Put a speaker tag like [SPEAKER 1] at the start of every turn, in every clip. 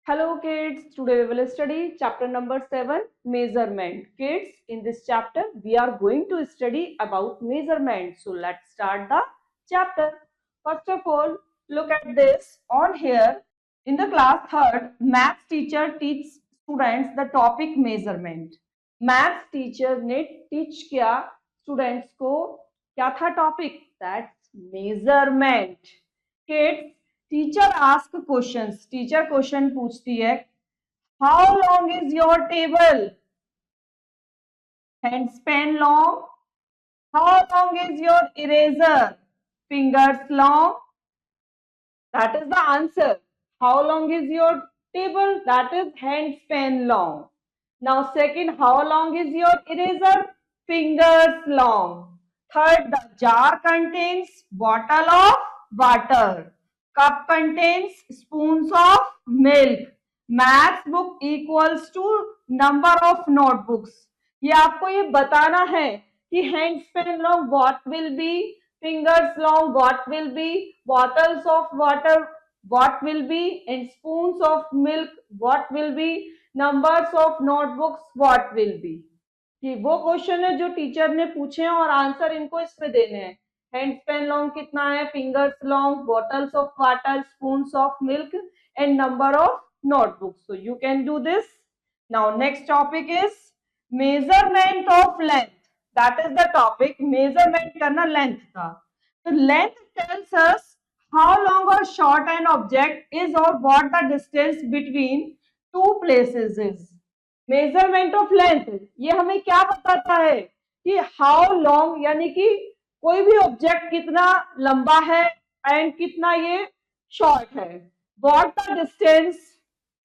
[SPEAKER 1] Hello kids, today we will study chapter number 7, measurement. Kids, in this chapter we are going to study about measurement. So let's start the chapter. First of all, look at this on here. In the class 3rd, maths teacher teaches students the topic measurement. Maths teacher ने teach किया students को क्या था topic? That's measurement. Kids, teacher ask questions, teacher question पूछती है how long is your table, hand span long, how long is your eraser, fingers long, that is the answer. How long is your table, that is hand span long. Now second, how long is your eraser, fingers long. Third, the jar contains bottle of water. Cup contains spoons of milk. Maths book equals to number of notebooks. ये आपको ये बताना है कि hand span long what will be, fingers long what will be, bottles of water what will be, and spoons of milk what will be, numbers of notebooks what will be. कि वो question है जो teacher ने पूछे हैं और answer इनको इसमें देने हैं. हैंड स्पैन लॉन्ग कितना है, fingers long, bottles of water, spoons of milk and number of notebooks. So you can do this. Now next topic is measurement of length. That is the topic, measurement करना length का. तो length tells us how long और short an object is और what the distance between two places is. Measurement of length ये हमें क्या बताता है कि हाउ लॉन्ग यानी कि कोई भी ऑब्जेक्ट कितना लंबा है एंड कितना ये शॉर्ट है. What the distance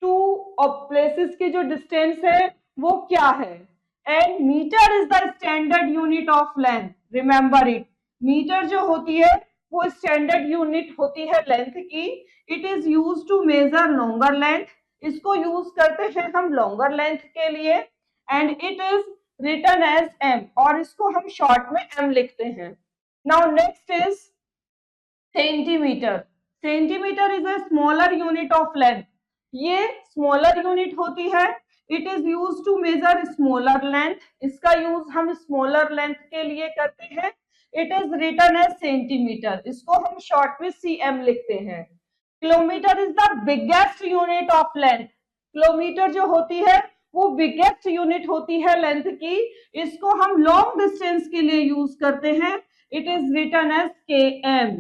[SPEAKER 1] two places की जो डिस्टेंस है वो क्या है. And metre is the standard unit of length. Remember it, metre जो होती है वो स्टैंडर्ड यूनिट होती है लेंथ की. It is used to measure longer length. इसको यूज करते हैं हम लॉन्गर लेंथ के लिए. And it is written as m, और इसको हम शॉर्ट में एम लिखते हैं. Now next is centimetre. Centimetre is a smaller unit of length. ये स्मॉलर यूनिट होती है. It is use to measure smaller length. इसका यूज हम स्मॉलर लेंथ के लिए करते हैं. It is written as centimetre. इसको हम शॉर्ट में सीएम लिखते हैं. Kilometre is the biggest unit of length. Kilometre जो होती है वो बिगेस्ट यूनिट होती है लेंथ की. इसको हम लॉन्ग डिस्टेंस के लिए यूज करते हैं. It is written as km.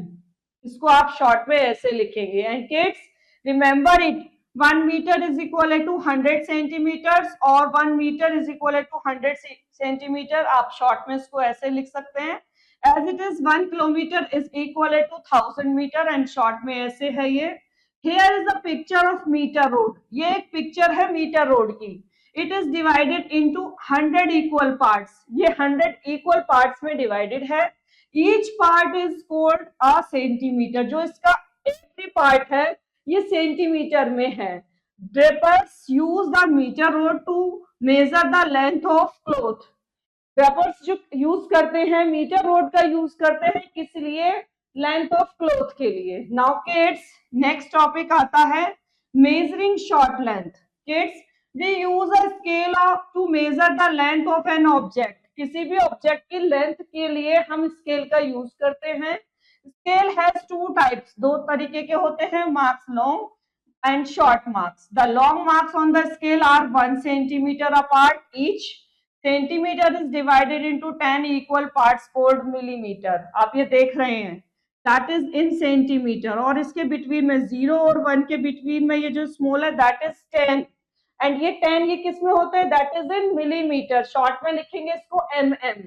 [SPEAKER 1] इसको आप शॉर्ट में ऐसे लिखेंगे. And kids remember it, 1 metre is equal to 100 centimetres और 1 metre is equal to 100 centimetre. आप शॉर्ट में इसको ऐसे लिख सकते हैं. As it is 1 kilometer is equal to 1000 meter and short में ऐसे है ये. Here is the picture of meter road. ये एक पिक्चर है मीटर रोड की. It is divided into 100 equal parts. ये 100 equal parts में divided है. Each part is called a centimeter. जो इसका every part है ये सेंटीमीटर में है. Drapers use the meter road to measure the length of cloth. ड्रेपर्स जो यूज करते हैं मीटर रोड का यूज करते हैं किस लिए, लेंथ ऑफ क्लॉथ के लिए. नाउ किड्स नेक्स्ट टॉपिक आता है measuring short length. Kids we use a scale to measure the length of an object. किसी भी ऑब्जेक्ट की लेंथ के लिए हम स्केल का यूज करते हैं. Scale has two types. दो तरीके के होते हैं, marks long and short marks. The long marks on the scale are 1 centimetre apart each. Centimetre is divided into 10 equal parts called millimetre. आप ये देख रहे हैं दैट इज इन सेंटीमीटर. और इसके बिटवीन में 0 और 1 के बिटवीन में ये जो स्मॉल है दैट इज 10. एंड ये 10 ये किस में होते हैं, that is in millimetre. Short में लिखेंगे इसको mm.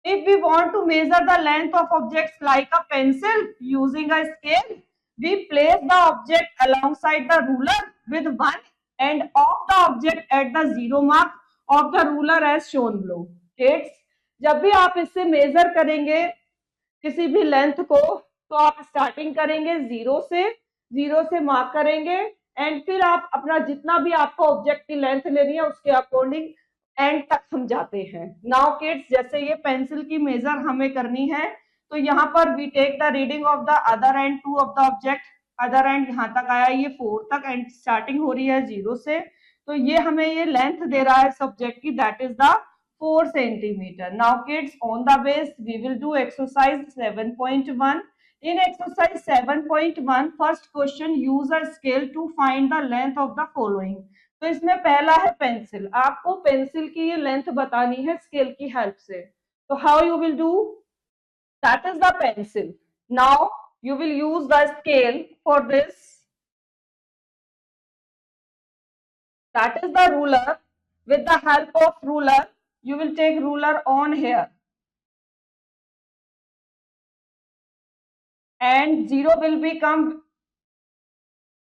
[SPEAKER 1] If we want to measure the length of objects like a pencil using a scale, we place the object alongside the ruler with one end of the object at the 0 mark of the ruler as shown below. Kids, जब भी आप इससे major करेंगे किसी भी length को तो आप स्टार्टिंग करेंगे 0 से मार्क करेंगे एंड फिर आप अपना जितना भी आपको ऑब्जेक्ट की लेंथ लेनी है उसके अकॉर्डिंग एंड तक हम जाते हैं. नाउ किड्स जैसे ये पेंसिल की मेजर हमें करनी है तो यहाँ पर we take the reading of the other end to of the object. Other end यहाँ तक आया, ये 4 तक, एंड स्टार्टिंग हो रही है 0 से, तो ये हमें ये लेंथ दे रहा है सब्जेक्ट की, that is the 4 centimetre. Now kids, on the base we will do exercise 7.1. In exercise 7.1, first question, use a scale to find the length of the following. तो इसमें पहला है पेंसिल. आपको पेंसिल की ये लेंथ बतानी है स्केल की हेल्प से. तो how you will do? That is the pencil. Now you will use the scale for this. That is the ruler. With the help of ruler, you will take ruler on here. And 0 will be come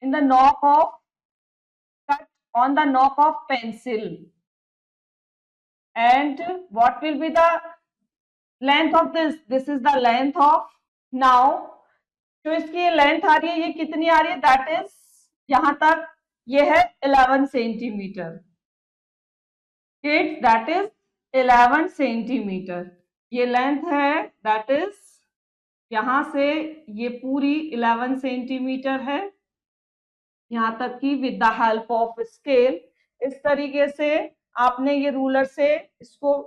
[SPEAKER 1] in the knob of, cut on the knob of pencil. And what will be the length of this? This is the length of. Now, जो इसकी length आ रही है, ये कितनी आ रही है? That is यहां तक, ये है 11 centimetre. Kids, that is 11 centimetre ये लेंथ है. दैट इज यहां से ये पूरी 11 सेंटीमीटर है यहां तक की, with the help of scale. इस तरीके से आपने ये रूलर से इसको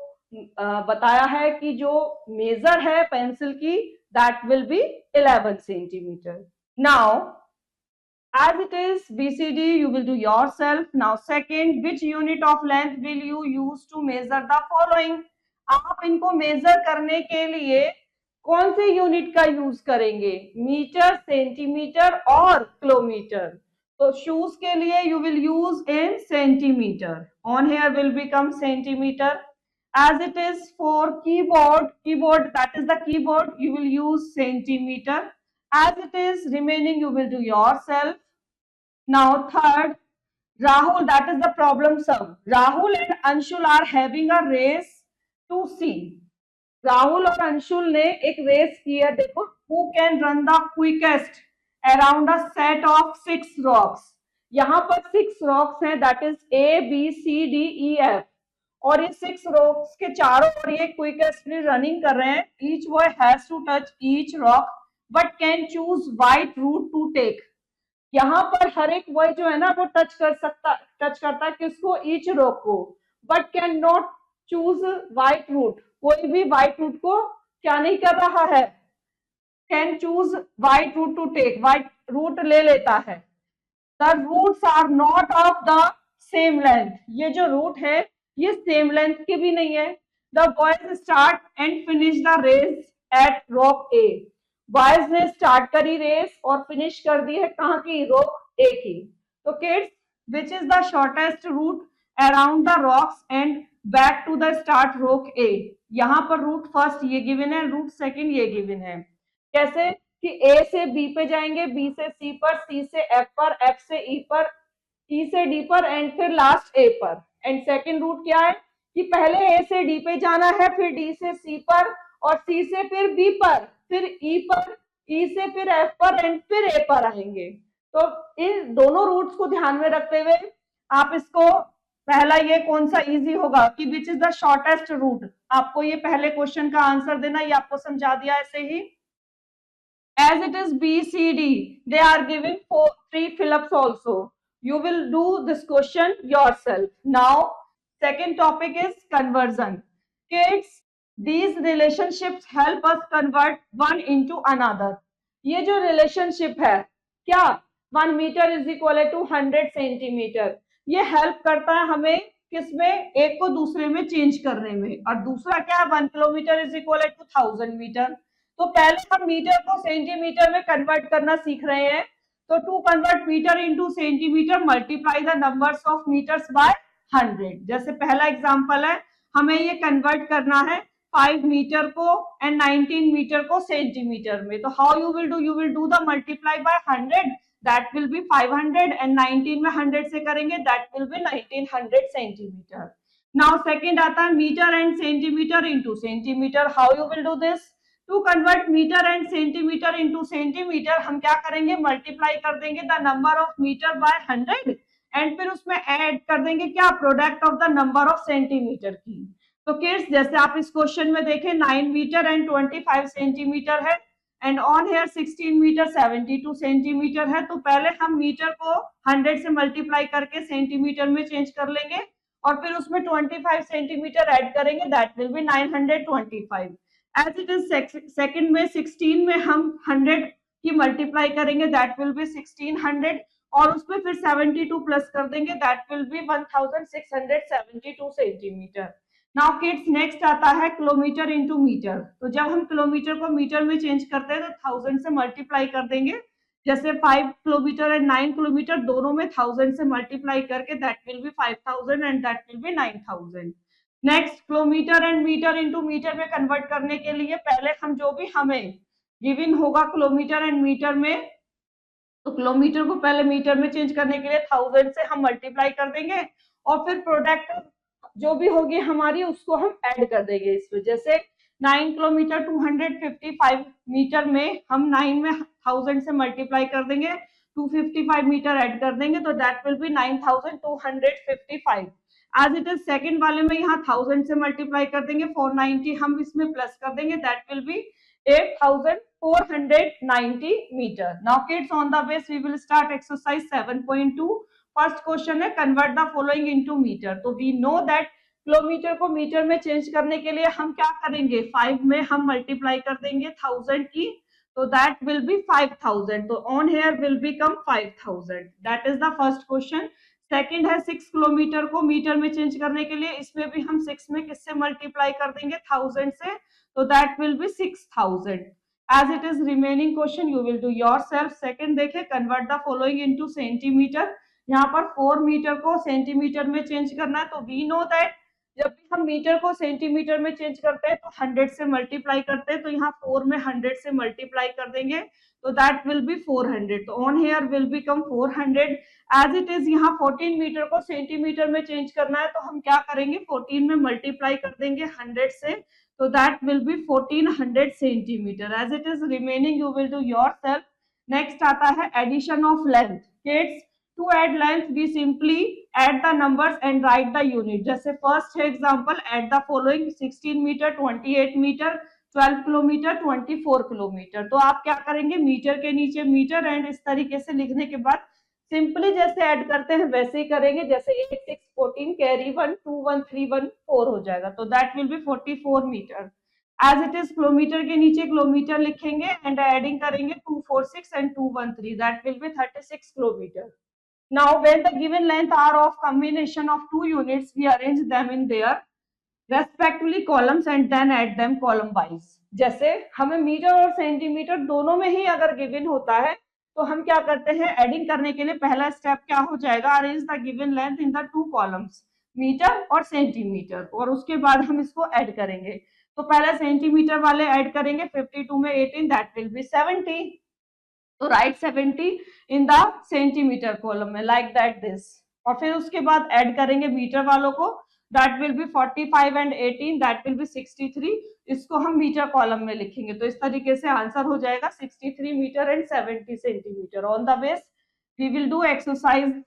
[SPEAKER 1] बताया है कि जो मेजर है पेंसिल की, that will be 11 centimeter. Now, as it is BCD, you will do yourself. Now, second, which unit of length will you use to measure the following? आप इनको मेजर करने के लिए कौन से यूनिट का यूज करेंगे? मीटर, सेंटीमीटर और किलोमीटर. तो शूज के लिए you will use in centimeter. On here will become centimeter. As it is for keyboard, that is the keyboard, you will use centimeter. As it is remaining, you will do yourself. Now third, Rahul, that is the problem sum. Rahul and Anshul are having a race to see. Rahul और अंशुल ने एक race की है. देखो, who can run the quickest around a set of 6 rocks. यहाँ पर 6 rocks हैं, that is A, B, C, D, E, F. और ये 6 रॉक्स के चारों ओर ये क्विकेस्टली रनिंग कर रहे हैं. Each boy has to touch each rock but can choose white route to take. यहाँ पर हर एक बॉय जो है ना, वो टच करता है किसको? ईच रॉक को, but can not choose white route. कोई भी वाइट रूट को क्या नहीं कर रहा है? Can choose white route to take, white route ले लेता है. The routes are not of the same length. ये जो रूट है ये सेम लेंथ के भी नहीं है. The boys start and finish the race at rock A. Boys ने स्टार्ट करी रेस और फिनिश कर दी है कहाँ की? रॉक ए की. तो kids, which is the shortest route around the rocks and back to the start rock A. यहाँ पर रूट फर्स्ट ये गिवन है, रूट सेकंड ये गिवन है. कैसे? कि ए से बी पे जाएंगे, बी से सी पर, सी से एफ पर, एफ से ई पर, ई से डी पर, एंड फिर लास्ट ए पर. एंड सेकेंड रूट क्या है? कि पहले ए से डी पे जाना है, फिर डी से सी पर, और सी से फिर बी पर, फिर ई पर, ई से फिर एफ पर, एंड फिर ए पर आएंगे. तो इन दोनों रूट्स को ध्यान में रखते हुए आप इसको, पहला ये कौन सा इजी होगा कि विच इज द शॉर्टेस्ट रूट, आपको ये पहले क्वेश्चन का आंसर देना. ये आपको समझा दिया ऐसे ही. As it is B, C, D, they are given 3 fill-ups also. You will do this question yourself. Now, second topic is conversion. Kids, these relationships help us convert one into another. ये जो relationship है, क्या? 1 meter is equal to 100 centimeter. ये help करता है हमें किसमें? एक को दूसरे में चेंज करने में. और दूसरा क्या? 1 kilometer is equal to 1000 meter. तो पहले हम मीटर को सेंटीमीटर में कन्वर्ट करना सीख रहे हैं. तो to convert metre into centimetre, multiply the numbers of metres by 100. जैसे पहला एग्जांपल है, हमें ये कन्वर्ट करना है 5 मीटर को एंड 19 मीटर को सेंटीमीटर में. तो how you will do? You will do the multiply by 100, that will be 500, and 19 में 100 से करेंगे, that will be 1900 centimetre. Now second आता है metre and centimetre into centimetre. How you will do this? To convert metre and centimetre into centimetre, हम क्या करेंगे? Multiply कर देंगे the number of metre by 100, and फिर उसमें ऐड कर देंगे क्या? Product of the number of centimetre की. तो किड्स, जैसे आप इस क्वेश्चन में देखें 9 मीटर एंड 25 सेंटीमीटर है, and on here 16 metre 72 centimetre है, तो पहले हम मीटर को 100 से मल्टीप्लाई करके सेंटीमीटर में चेंज कर लेंगे और फिर उसमें 25 सेंटीमीटर ऐड करेंगे, that will be 925। As it is second में 16 में हम 100 की मल्टीप्लाई करेंगे, दैट विल बी 1600 और उसमें फिर 72 प्लस कर देंगे, that will B 1672 centimetre. Now kids next आता है किलोमीटर इनटू मीटर। तो जब हम किलोमीटर को मीटर में चेंज करते हैं तो 1000 से मल्टीप्लाई कर देंगे, जैसे 5 किलोमीटर एंड 9 किलोमीटर दोनों में 1000 से मल्टीप्लाई करके that will be 5000 and that will be 9000। Next kilometre and metre into metre में कन्वर्ट करने के लिए पहले हम जो भी हमें गिवन होगा किलोमीटर एंड मीटर में, तो किलोमीटर को पहले मीटर में चेंज करने के लिए 1000 से हम मल्टीप्लाई कर देंगे और फिर प्रोडक्ट जो भी होगी हमारी उसको हम ऐड कर देंगे इसमें। जैसे 9 किलोमीटर 255 मीटर में हम 9 में 1000 से मल्टीप्लाई कर देंगे, 255 मीटर ऐड कर देंगे, तो that will be 9255। As it is second वाले में यहाँ 1000 से मल्टीप्लाई कर देंगे, 490 हम इसमें प्लस कर देंगे, that will B 8490 meter. Now kids, on the base we will start exercise 7.2. First question है convert the following into meter. तो we know that किलोमीटर को मीटर में चेंज करने के लिए हम क्या करेंगे, 5 में हम मल्टीप्लाई कर देंगे 1000 की, तो दैट विल बी 5000, तो on here will become 5000। That is the first question. Second है 6 किलोमीटर को मीटर में चेंज करने के लिए, इसमें भी हम 6 में किससे मल्टीप्लाई कर देंगे, 1000 से, so that will be 6000. As it is remaining question you will do yourself. Second देखें convert the following into centimeter. यहाँ पर 4 मीटर को सेंटीमीटर में चेंज करना है, तो we know that जब भी हम मीटर को सेंटीमीटर में चेंज करते हैं तो 100 से मल्टीप्लाई करते हैं, तो यहाँ 4 में 100 से मल्टीप्लाई कर देंगे, तो दैट विल बी 400, तो on here will become 400। As it is यहाँ 14 मीटर को सेंटीमीटर में चेंज करना है, तो हम क्या करेंगे, 14 में मल्टीप्लाई कर देंगे 100 से, so that will be 1400 centimeter. As it is remaining you will do yourself. Next आता है addition of length. Kids, to add length we simply add the numbers and write the unit. जैसे first example, add the following 16 meter 28 meter 12 kilometre 24 kilometre. तो आप क्या करेंगे, metre के नीचे metre and इस तरीके से लिखने के बाद सिंपली जैसे ऐड करते हैं वैसे ही करेंगे, जैसे 8 6 14 कैरी 1 2 1 3 1 4 हो जाएगा, तो that will be 44 metre. As it is kilometre के नीचे किलोमीटर लिखेंगे एंड एडिंग करेंगे 246 and 213, that will be 36 kilometre. Now when the given length are of combination of two units we arrange them in their respectively columns and then add them column wise. जैसे हमें metre और centimetre दोनों में ही अगर given होता है तो हम क्या करते हैं, एडिंग करने के लिए पहला स्टेप क्या हो जाएगा, arrange the given length in the two columns, metre और सेंटीमीटर, और उसके बाद हम इसको ऐड करेंगे। तो पहले सेंटीमीटर वाले ऐड करेंगे, 52 में 18 दैट विल बी 70, तो right 70 in the centimetre column में लाइक दैट दिस, और फिर उसके बाद ऐड करेंगे मीटर वालों को, that will B 45 and 18 that will B 63, इसको हम मीटर कॉलम में लिखेंगे, तो इस तरीके से आंसर हो जाएगा 63 metre and 70 centimetre. On the base we will do exercise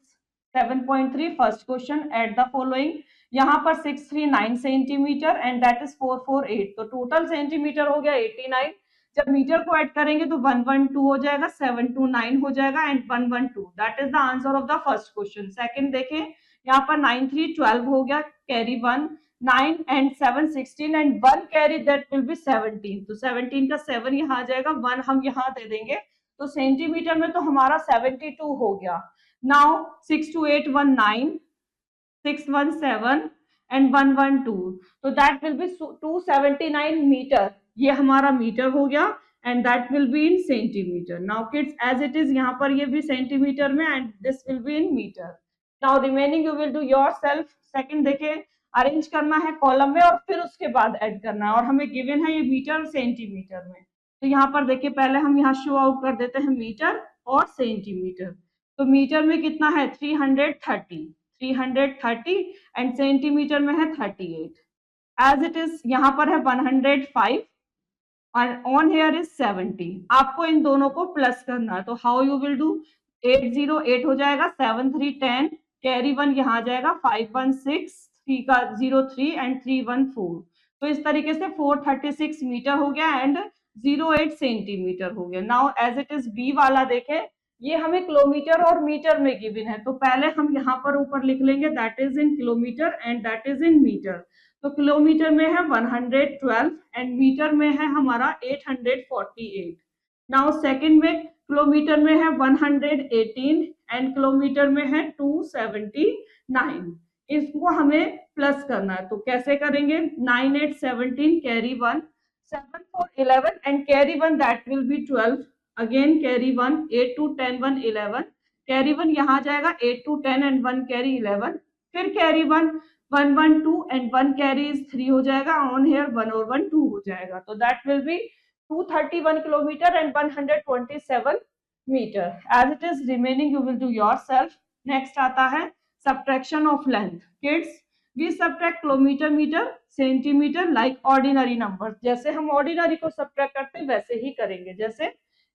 [SPEAKER 1] 7.3 first question, at the following. यहाँ पर 639 सेंटीमीटर एंड दैट इज 448, तो टोटल सेंटीमीटर हो गया 89, जब मीटर को ऐड करेंगे तो 112 हो जाएगा, 729 हो जाएगा and 112, that is the answer of the first question. Second देखें, यहाँ पर 9 3 12 हो गया, carry 1 9 and 7 16 and 1 carry that will B 17, तो 17 का 7 यहाँ आ जाएगा, 1 हम यहाँ दे देंगे, तो सेंटीमीटर में तो हमारा 72 हो गया। नाउ 6 2 8 1 9 6 1 7 एंड 1 1 2, तो दैट विल बी 279 मीटर, ये हमारा मीटर हो गया and that will be in centimetre. Now kids as it is यहाँ पर ये भी सेंटीमीटर में and this will be in metre. Now remaining you will do yourself. Second देखिए, अरेंज करना है कॉलम में और फिर उसके बाद ऐड करना है, और हमें गिवन है ये मीटर और सेंटीमीटर में, तो यहाँ पर देखिए पहले हम यहाँ शो आउट कर देते हैं मीटर और सेंटीमीटर। तो मीटर में कितना है 330 एंड सेंटीमीटर में है 38। एज इट इज यहाँ पर है 105 और ऑन हेयर इज 70। आपको इन दोनों को प्लस करना है, तो हाउ यू विल डू, 808 हो जाएगा, 7 3 10 कैरी 1 यहाँ आ जाएगा, 5 1 6 3 का 0 3 एंड 3 1 4, तो इस तरीके से 436 मीटर हो गया एंड 08 सेंटीमीटर हो गया। Now as it is B वाला देखें, ये हमें किलोमीटर और मीटर में गिवन है, तो पहले हम यहाँ पर ऊपर लिख लेंगे that is in kilometre and that is in metre. तो किलोमीटर में है 112 एंड मीटर में है हमारा 848। नाउ सेकंड में किलोमीटर में है 118 एंड किलोमीटर में है 279। इसको हमें प्लस करना है, तो कैसे करेंगे? 9 8 17 carry 1, 7 4 11 and carry 1 that will be 12, again carry 1, 8 2 10 1 11, carry 1 यहाँ जाएगा 8 2 10 and 1 carry 11, फिर carry 1 1 1 2 and 1 carry is 3 हो जाएगा, on here 1 और 1 2 हो जाएगा, तो that will be 231 kilometer and 127 meter. As it is remaining you will do yourself. Next आता है subtraction of length. Kids, we subtract kilometer, meter, centimetre like ordinary number, जैसे हम ऑर्डिनरी को सब्ट्रैक्ट करते हैं वैसे ही करेंगे। जैसे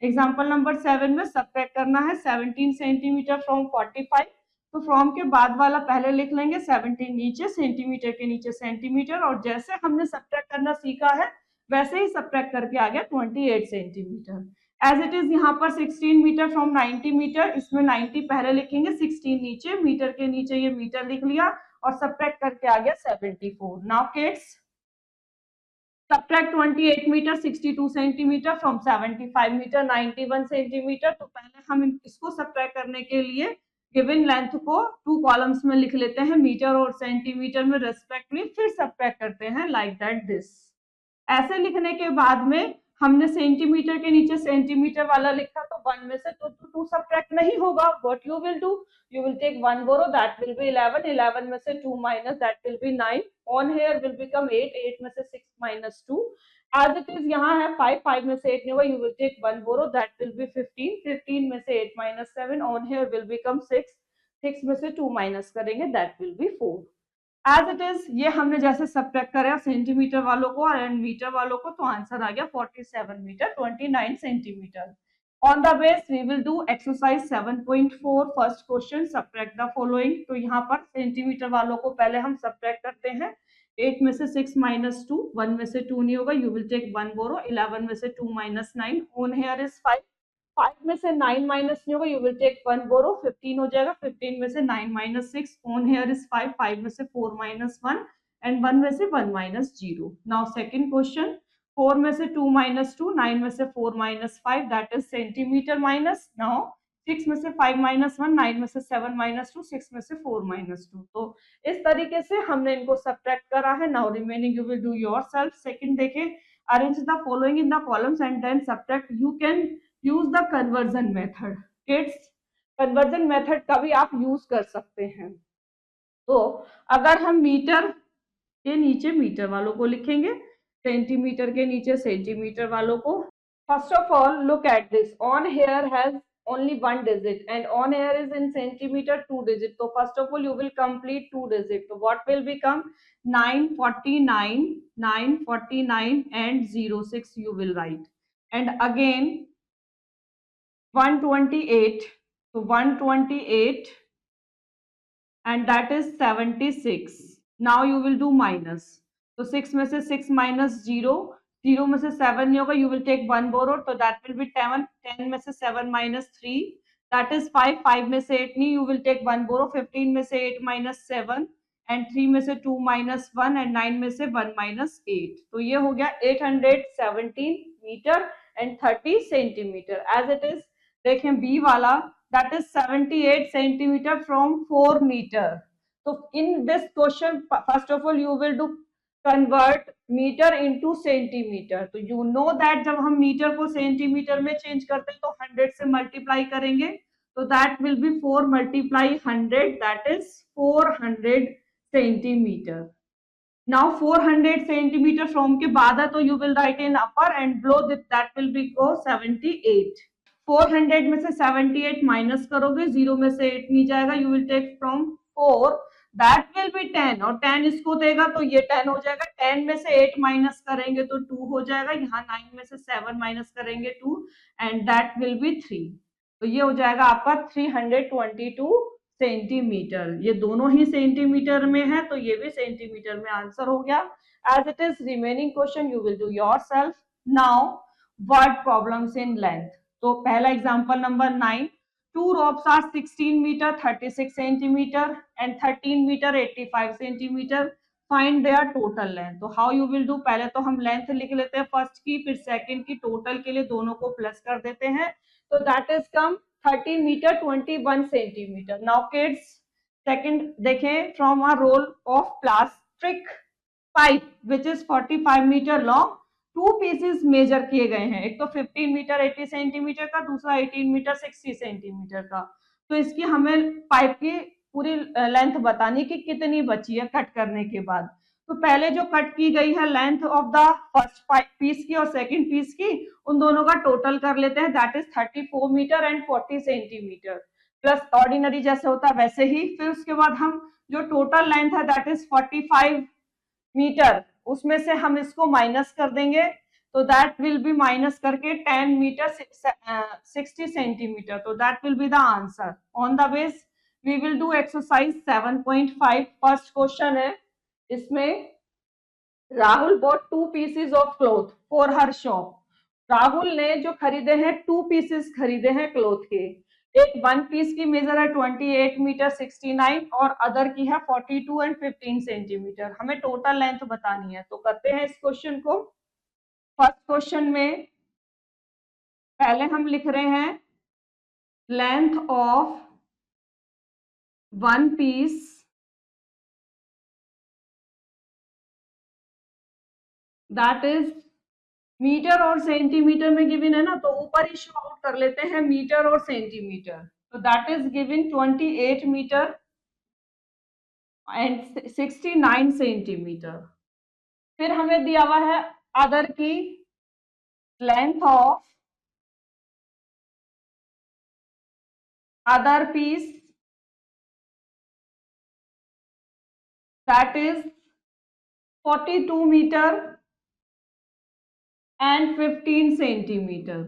[SPEAKER 1] एग्जांपल नंबर 7 में सब्ट्रैक्ट करना है 17 सेंटीमीटर फ्रॉम 45, तो फ्रॉम के बाद वाला पहले लिख लेंगे, 17 नीचे, सेंटीमीटर के नीचे सेंटीमीटर, और जैसे हमने सब्ट्रैक्ट करना सीखा है वैसे ही सब्ट्रैक्ट करके आ गया 28 सेंटीमीटर। एज इट इज यहाँ पर 16 मीटर फ्रॉम 90 मीटर, इसमें 90 पहले लिखेंगे, 16 नीचे, मीटर के नीचे ये मीटर लिख लिया और सब्ट्रैक्ट करके आ गया 74। Now kids subtract 28 metre 62 centimetre from 75 metre 91 centimetre. तो पहले हम इसको सब्ट्रैक्ट करने के लिए गिवन लेंथ को 2 कॉलम्स में लिख लेते हैं, मीटर और सेंटीमीटर में रेस्पेक्टिवली, फिर सब्ट्रैक्ट करते हैं लाइक दैट दिस। ऐसे लिखने के बाद में हमने सेंटीमीटर के नीचे सेंटीमीटर वाला लिखा, तो 1 में से तो 2 सब्ट्रैक्ट नहीं होगा। What you will do, you will take 1 borrow, that will be 11, 11 में से 2 minus, that will be 9, on here will become 8, 8 में से 6 minus 2, as it is यहाँ है 5, 5 में से 8 नहीं होगा, you will take 1 borrow, that will be 15, 15 में से 8 minus 7, on here will become 6, 6 में से 2 minus करेंगे, that will be 4। As it is ये हमने जैसे सब्ट्रैक्ट करा सेंटीमीटर वालों को और मीटर वालों को, तो आंसर आ गया 47 metre 29 centimetre. On the base we will do exercise 7.4 first question, subtract the following। तो यहाँ पर सेंटीमीटर वालों को पहले हम सब्ट्रैक्ट करते हैं, 8 में से 6 minus 2, 1 में से 2 नहीं होगा, you will take 1 borrow, 11 में से 2 minus 9, on here is 5, 5 में से 9 माइनस नहीं होगा, you will take 1 borrow, 15 हो जाएगा, 15 में से 9 minus 6, on here is 5, 5 में से 4 minus 1 and 1 में से 1 minus 0। Now second question, 4 में से 2 minus 2, 9 में से 4 minus 5, that is centimeter minus। Now 6 में से 5 minus 1, 9 में से 7 minus 2, 6 में से 4 minus 2। तो इस तरीके से हमने इनको सब्ट्रैक्ट करा है। Now remaining you will do yourself। Second देखें, arrange the following in the columns and then subtract। You can use the conversion method। Kids, conversion method का भी आप यूज कर सकते हैं। तो अगर हम मीटर के नीचे मीटर वालों को लिखेंगे, सेंटीमीटर के नीचे सेंटीमीटर वालों को, first of all look at this, on here has only 1 digit and on here is in centimeter 2 digit, so first of all you will complete 2 digit, so what will become 949, 949 and 06 you will write, and again 128, so 128 and that is 76। now you will do minus, तो 6 में से 6 minus 0, 0 में से 7 नहीं होगा, you will take 1 borrow, तो that will be 10, 10 में से 7 minus 3, that is 5, 5 में से 8 नहीं, you will take 1 borrow, 15 में से 8 minus 7 and 3 में से 2 minus 1 and 9 में से 1 minus 8, तो ये हो गया 817 metre and 30 centimetre. As it is देखें बी वाला, that is 78 centimetre from 4 metre. तो in this question first of all you will do convert metre into centimetre. तो you know that जब हम मीटर को सेंटीमीटर में चेंज करते हैं तो 100 से मल्टीप्लाई करेंगे, तो that will be 4 multiply 100, that is 400 centimetre. Now 400 centimetre from के बाद है, तो you will write in upper and below that will be go 78। 400 में से 78 माइनस करोगे, 0 में से 8 नहीं जाएगा, you will take from 4, that will be 10, और 10 इसको देगा तो ये 10 हो जाएगा, 10 में से 8 माइनस करेंगे तो 2 हो जाएगा, यहाँ 9 में से 7 माइनस करेंगे 2 and that will be 3, तो ये हो जाएगा आपका 322 सेंटीमीटर। ये दोनों ही सेंटीमीटर में है तो ये भी सेंटीमीटर में आंसर हो गया। As it is remaining question you will do yourself. Now word problems in length. तो पहला example number 9, 2 ropes are 16 meter 36 centimeter and 13 meter 85 centimeter, find their total length। तो हाउ यू विल डू, पहले तो हम length लिख लेते हैं first की, फिर सेकंड की, टोटल के लिए दोनों को प्लस कर देते हैं। तो that is come 13 metre 21 centimetre. Now kids second देखें, from a roll of plastic pipe which is 45 metre long, two pieces measure किए गए हैं, एक तो 15 मीटर 80 सेंटीमीटर का, दूसरा 18 मीटर 60 सेंटीमीटर का। तो इसकी हमें पाइप की पूरी लेंथ बतानी कि कितनी बची है कट करने के बाद। तो पहले जो कट की गई है length of the first piece की और सेकंड पीस की, उन दोनों का टोटल कर लेते हैं, that is 34 metre and 40 centimetre, plus ordinary जैसे होता है वैसे ही। फिर उसके बाद हम जो टोटल लेंथ है दैट इज 45 मीटर, उसमें से हम इसको माइनस कर देंगे, तो दैट विल बी माइनस करके 10 मीटर 60 सेंटीमीटर। तो that will be the answer. On the base we will do exercise 7.5। First question है, इसमें Rahul bought 2 pieces of cloth for her shop. Rahul ने जो खरीदे हैं 2 पीसेस खरीदे हैं क्लॉथ के, एक 1 पीस की मेजर है 28 मीटर 69 और अदर की है 42 एंड 15 सेंटीमीटर। हमें टोटल लेंथ बतानी है, तो करते हैं इस क्वेश्चन को। फर्स्ट क्वेश्चन में पहले हम लिख रहे हैं length of 1 piece that is metre और सेंटीमीटर में गिवन है ना, तो ऊपर ही शो आउट कर लेते हैं मीटर और सेंटीमीटर। तो that is given 28 metre and 69 centimetre. फिर हमें दिया हुआ है अदर की length of other piece that is 42 metre and 15 centimetre.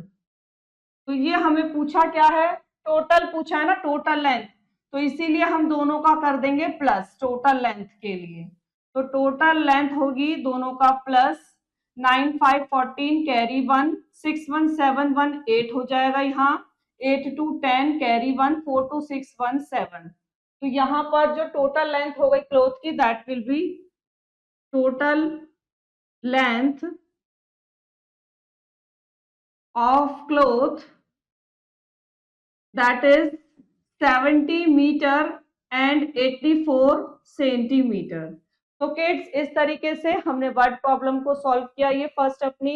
[SPEAKER 1] तो ये हमें पूछा क्या है, टोटल पूछा है ना, टोटल लेंथ, तो इसीलिए हम दोनों का कर देंगे प्लस टोटल लेंथ के लिए। तो टोटल लेंथ होगी दोनों का प्लस 9 5 14 कैरी 1 6 1 7 1 8 हो जाएगा, यहाँ 8 2 10 कैरी 1 4 2 6 1 7। तो यहाँ पर जो टोटल लेंथ हो गई क्लॉथ की that will be total length of cloth that is 70 metre and 84 centimetre. तो किड्स इस तरीके से हमने वर्ड प्रॉब्लम को सॉल्व किया, ये फर्स्ट अपनी।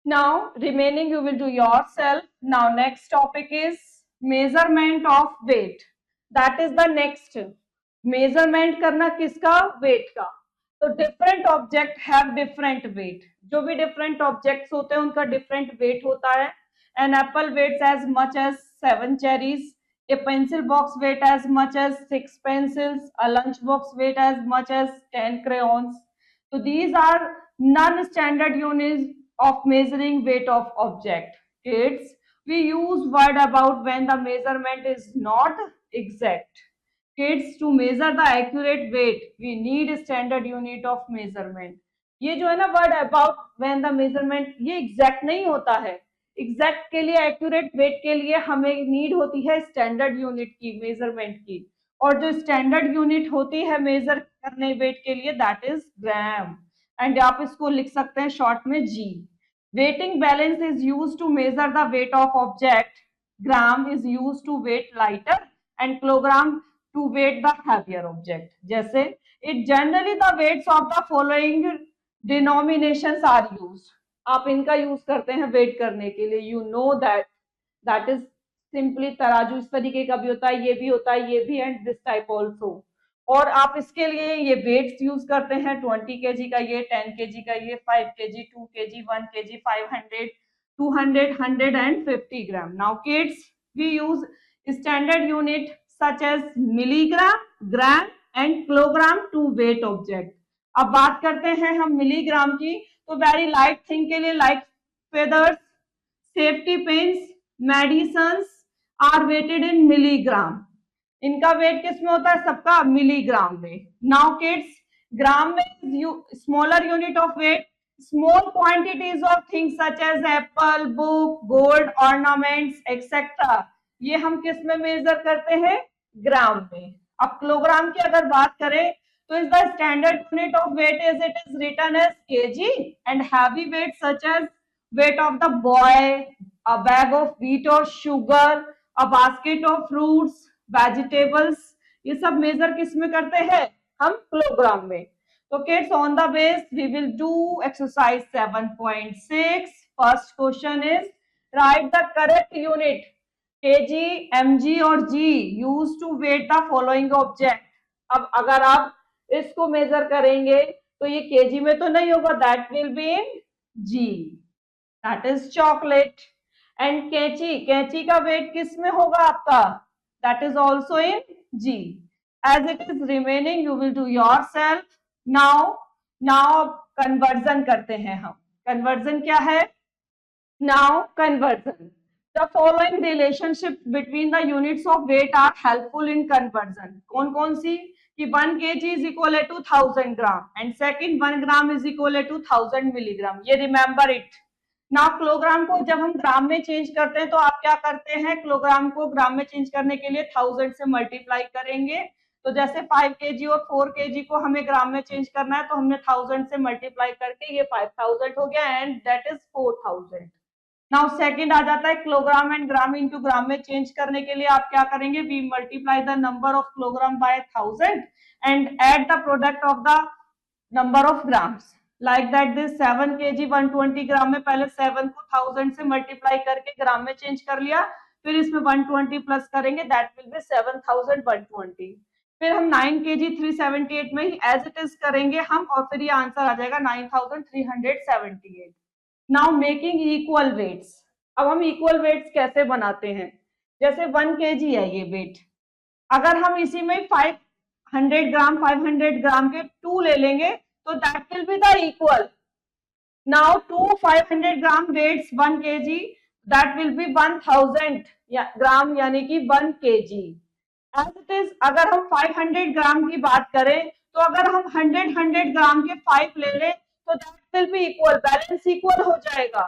[SPEAKER 1] Now remaining you will do yourself. Now next topic is measurement of weight, that is the next. Measurement करना किसका, वेट का। तो different object have different weight, जो भी डिफरेंट ऑब्जेक्ट्स होते हैं उनका डिफरेंट वेट होता है। An apple weighs as much as 7 cherries. A pencil box weighs as much as 6 pencils. A lunch box weighs as much as 10 crayons. So these are non-standard units of measuring weight of object. Kids, we use word about when the measurement is not exact. Kids, to measure the accurate weight, we need a standard unit of measurement. ये जो है ना word about when the measurement, ये exact नहीं होता है। Exact के लिए, एक्यूरेट वेट के लिए हमें नीड होती है स्टैंडर्ड यूनिट की, मेजरमेंट की। और जो स्टैंडर्ड यूनिट होती है मेजर करने वेट के लिए दैट इज ग्राम, एंड आप इसको लिख सकते हैं शॉर्ट में जी। Weighing balance is use to measure the weight of object, gram is use to weigh lighter and kilogram to weigh the heavier object. जैसे it generally the weights of the following denominations are used, आप इनका use करते हैं weight करने के लिए। You know that that is simply तराजू इस तरीके का भी होता है, ये भी होता है, ये भी, एंड दिस टाइप ऑल्सो। और आप इसके लिए ये वेट्स यूज करते हैं 20 kg का ये, 10 kg का ये, 5 kg 2 kg 1 kg 500 200 100 and 50 gram. Now kids we use standard unit such as milligram, gram and kilogram to weight object. अब बात करते हैं हम मिलीग्राम की, तो वेरी लाइट थिंग के लिए like feathers, safety pins, medicine are weighted in milligram. इनका वेट किस में होता है, सबका मिलीग्राम में। नाउ किड्स, ग्राम में smaller unit of weight, small quantities of things such as apple, book, gold, ornaments, etc. ये हम किस में मेजर करते हैं? ग्राम में. अब किलोग्राम की अगर बात करें तो is the standard unit of weight as it is written as kg, and heavy weight such as weight of the boy, a bag of wheat or sugar, a basket of fruits, vegetables, ये सब major किस में करते हैं? हम kilogram में. So kids, on the base we will do exercise 7.6. First question is write the correct unit kg, mg और g used to weight the following object. अब अगर आप इसको मेजर करेंगे तो ये kg में तो नहीं होगा, that will be in g, that is chocolate. And कैंची का वेट किस में होगा आपका? that is also in g. as it is remaining you will do yourself. now conversion करते हैं हम. conversion क्या है? now conversion. The following relationships between the units of weight are helpful in conversion. कौन कौन सी? कि 1 kg is equal to 1000 gram and second 1 gram is equal to 1000 milligram. ये remember it. ना किलोग्राम को जब हम ग्राम में चेंज करते हैं तो आप क्या करते हैं? किलोग्राम को ग्राम में चेंज करने के लिए 1000 से मल्टीप्लाई करेंगे. तो जैसे 5 kg और 4 kg को हमें ग्राम में चेंज करना है तो हमने 1000 से मल्टीप्लाई करके ये 5000 हो गया and that is 4000. Now second आ जाता है kilogram and gram into gram में चेंज करने के लिए आप क्या करेंगे? We multiply the number of kilogram by 1000 and add the product of the number of grams. Like that this 7 kg 120 gram में पहले 7 को 1000 से मल्टीप्लाई करके ग्राम में चेंज कर लिया, फिर इसमें 120 प्लस करेंगे दैट विल बी 7120. फिर हम 9 kg 378 में ही एज इट इज करेंगे हम और फिर ये आंसर आ जाएगा 9378. Now making equal weights. अब हम इक्वल वेट्स कैसे बनाते हैं? जैसे 1 kg है ये वेट, अगर हम इसी में 500 ग्राम 500 ग्राम के 2 ले लेंगे तो that will be the equal. Now 2 500 gram weights 1 kg that will be 1000 gram यानी कि 1 kg. एज इट इज अगर हम 500 ग्राम की बात करें तो अगर हम 100 ग्राम के 5 ले लें तो that will B equal, balance equal हो जाएगा.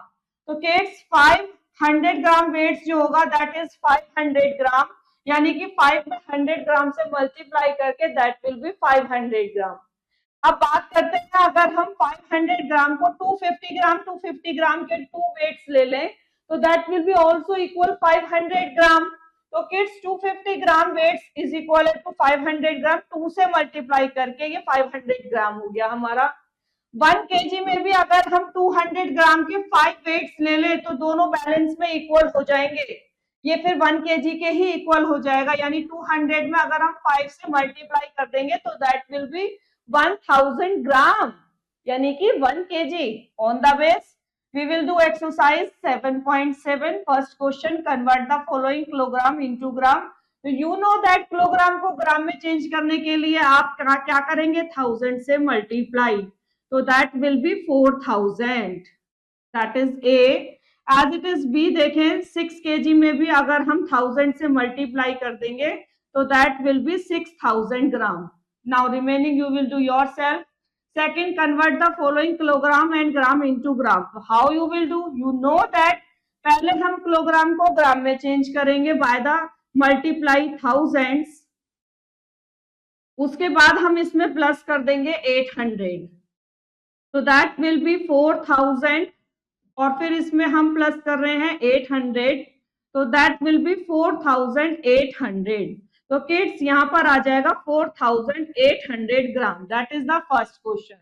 [SPEAKER 1] तो किड्स 500 ग्राम वेट्स जो होगा दैट इज 500 ग्राम यानी कि 5 में 100 ग्राम से मल्टीप्लाई करके दैट विल बी 500 ग्राम. अब बात करते हैं अगर हम 500 ग्राम को 250 ग्राम के 2 वेट्स ले लें तो that will be also equal 500 gram. तो kids 250 gram weights is equal to 500 gram, 2 से मल्टीप्लाई करके ये 500 ग्राम हो गया हमारा. 1 kg में भी अगर हम 200 ग्राम के 5 वेट्स ले लें तो दोनों बैलेंस में इक्वल हो जाएंगे. ये फिर 1 kg के ही इक्वल हो जाएगा यानी 200 में अगर हम 5 से मल्टीप्लाई कर देंगे तो दैट विल बी 1000 ग्राम यानी कि 1 kg. On the base we will do exercise 7.7. first question, convert the following kilogram into gram. तो you know that किलोग्राम को ग्राम में चेंज करने के लिए आप क्या करेंगे? 1000 से मल्टीप्लाई, तो that will be 4000. that is A. as it is B देखें 6 kg में भी अगर हम 1000 से मल्टीप्लाई कर देंगे तो that will be 6000 gram. now remaining you will do yourself. Second, convert the following kilogram and gram into gram. So how you will do? You know that पहले हम किलोग्राम को ग्राम में चेंज करेंगे by the multiply thousands. उसके बाद हम इसमें plus कर देंगे 800. तो that will be 4000 और फिर इसमें हम प्लस कर रहे हैं 800 तो that will be 4800. तो किड्स यहाँ पर आ जाएगा 4800 gram. That is the first question.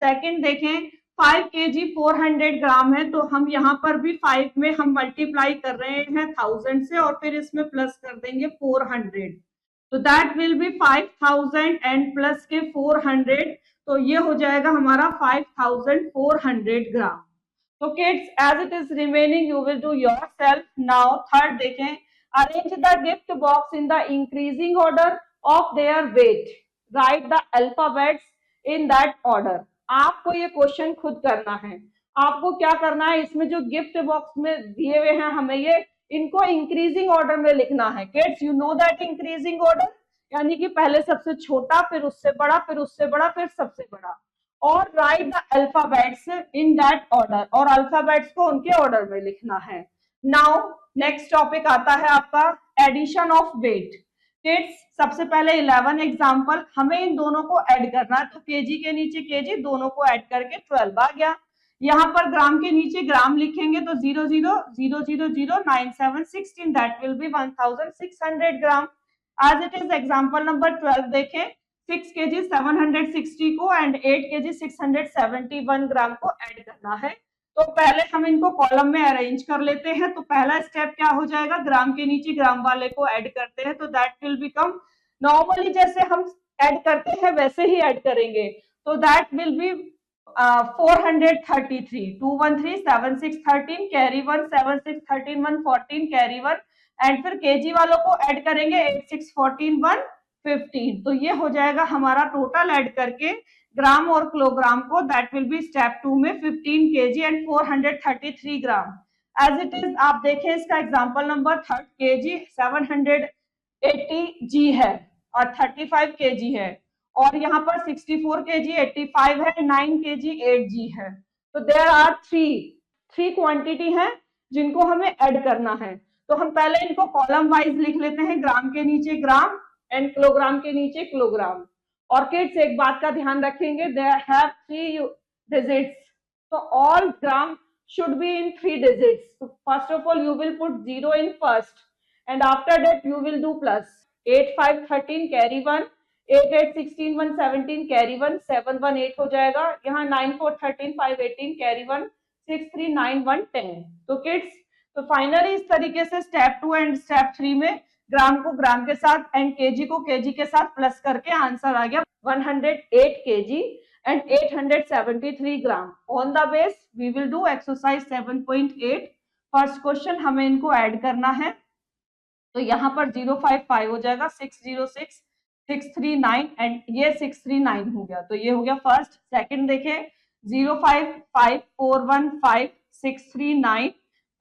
[SPEAKER 1] Second देखें 5 kg 400 ग्राम है तो हम यहाँ पर भी 5 में हम मल्टीप्लाई कर रहे हैं 1000 से और फिर इसमें प्लस कर देंगे 400. तो that will be 5000 and plus के 400 तो ये हो जाएगा हमारा 5400 ग्राम. तो kids as it is remaining you will do yourself. Now third देखें, arrange the gift box in the increasing order of their weight. write the alphabets in that order. आपको ये क्वेश्चन खुद करना है. आपको क्या करना है? इसमें जो गिफ्ट बॉक्स में दिए हुए हैं हमें ये इनको इंक्रीजिंग ऑर्डर में लिखना है. Kids you know that increasing order यानी कि पहले सबसे छोटा फिर उससे बड़ा फिर उससे बड़ा फिर सबसे बड़ा. और right the alphabets in that order, और अल्फाबेट्स को उनके ऑर्डर में लिखना है। नाउ नेक्स्ट टॉपिक आता है आपका एडिशन ऑफ वेट। किड्स सबसे पहले 11 एग्जाम्पल, हमें इन दोनों को ऐड करना है, तो केजी के नीचे केजी, दोनों को ऐड करके 12 आ गया। यहाँ पर ग्राम के नीचे ग्राम लिखेंगे तो 000009716, that will be 1600 gram. As it is example number 12 देखें, 6 kg 760 को एंड 8 kg 671 ग्राम को ऐड करना है। तो पहले हम इनको कॉलम में अरेंज कर लेते हैं। तो पहला स्टेप क्या हो जाएगा, ग्राम के नीचे ग्राम वाले को ऐड करते हैं, तो दैट विल बिकम, नॉर्मली जैसे हम ऐड करते हैं वैसे ही ऐड करेंगे, तो that will B 433, 213 7613 carry 1 7613 114 carry 1, and फिर केजी वालों को ऐड करेंगे 8614 115। तो ये हो जाएगा हमारा टोटल ऐड करके ग्राम और किलोग्राम को, दैट विल बी स्टेप 2 में 15 KG and 433 gram. As it is आप देखें इसका एग्जांपल नंबर 3 केजी 780 जी है और 35 केजी है, और यहाँ पर 64 केजी 85 है, 9 केजी 8 जी है। तो देयर आर थ्री क्वांटिटी है जिनको हमें ऐड करना है। तो हम पहले इनको कॉलम वाइज लिख लेते हैं, ग्राम के नीचे ग्राम एंड किलोग्राम के नीचे किलोग्राम। और किड्स एक बात का ध्यान रखेंगे, देयर हैव 3 डिजिट्स, तो all gram should be in 3 digits. So first of all you will put 0 in first and after that you will do plus 8 5 13 carry 1, 8 8 16 1 17 carry 1, 7 1 8 हो जाएगा, यहाँ 9 4 13 5 18 carry 1, 6 3 9 1 10। तो किड्स तो फाइनली इस तरीके से स्टेप 2 एंड स्टेप 3 में ग्राम को ग्राम के साथ एंड केजी को केजी के साथ प्लस करके आंसर आ गया 108 KG and 873 gram. On the base we will do exercise 7.8. First question हमें इनको ऐड करना है, तो यहाँ पर 055 हो जाएगा, 606 639 एंड ये 639 हो गया, तो ये हो गया फर्स्ट। सेकंड देखें 055 415 639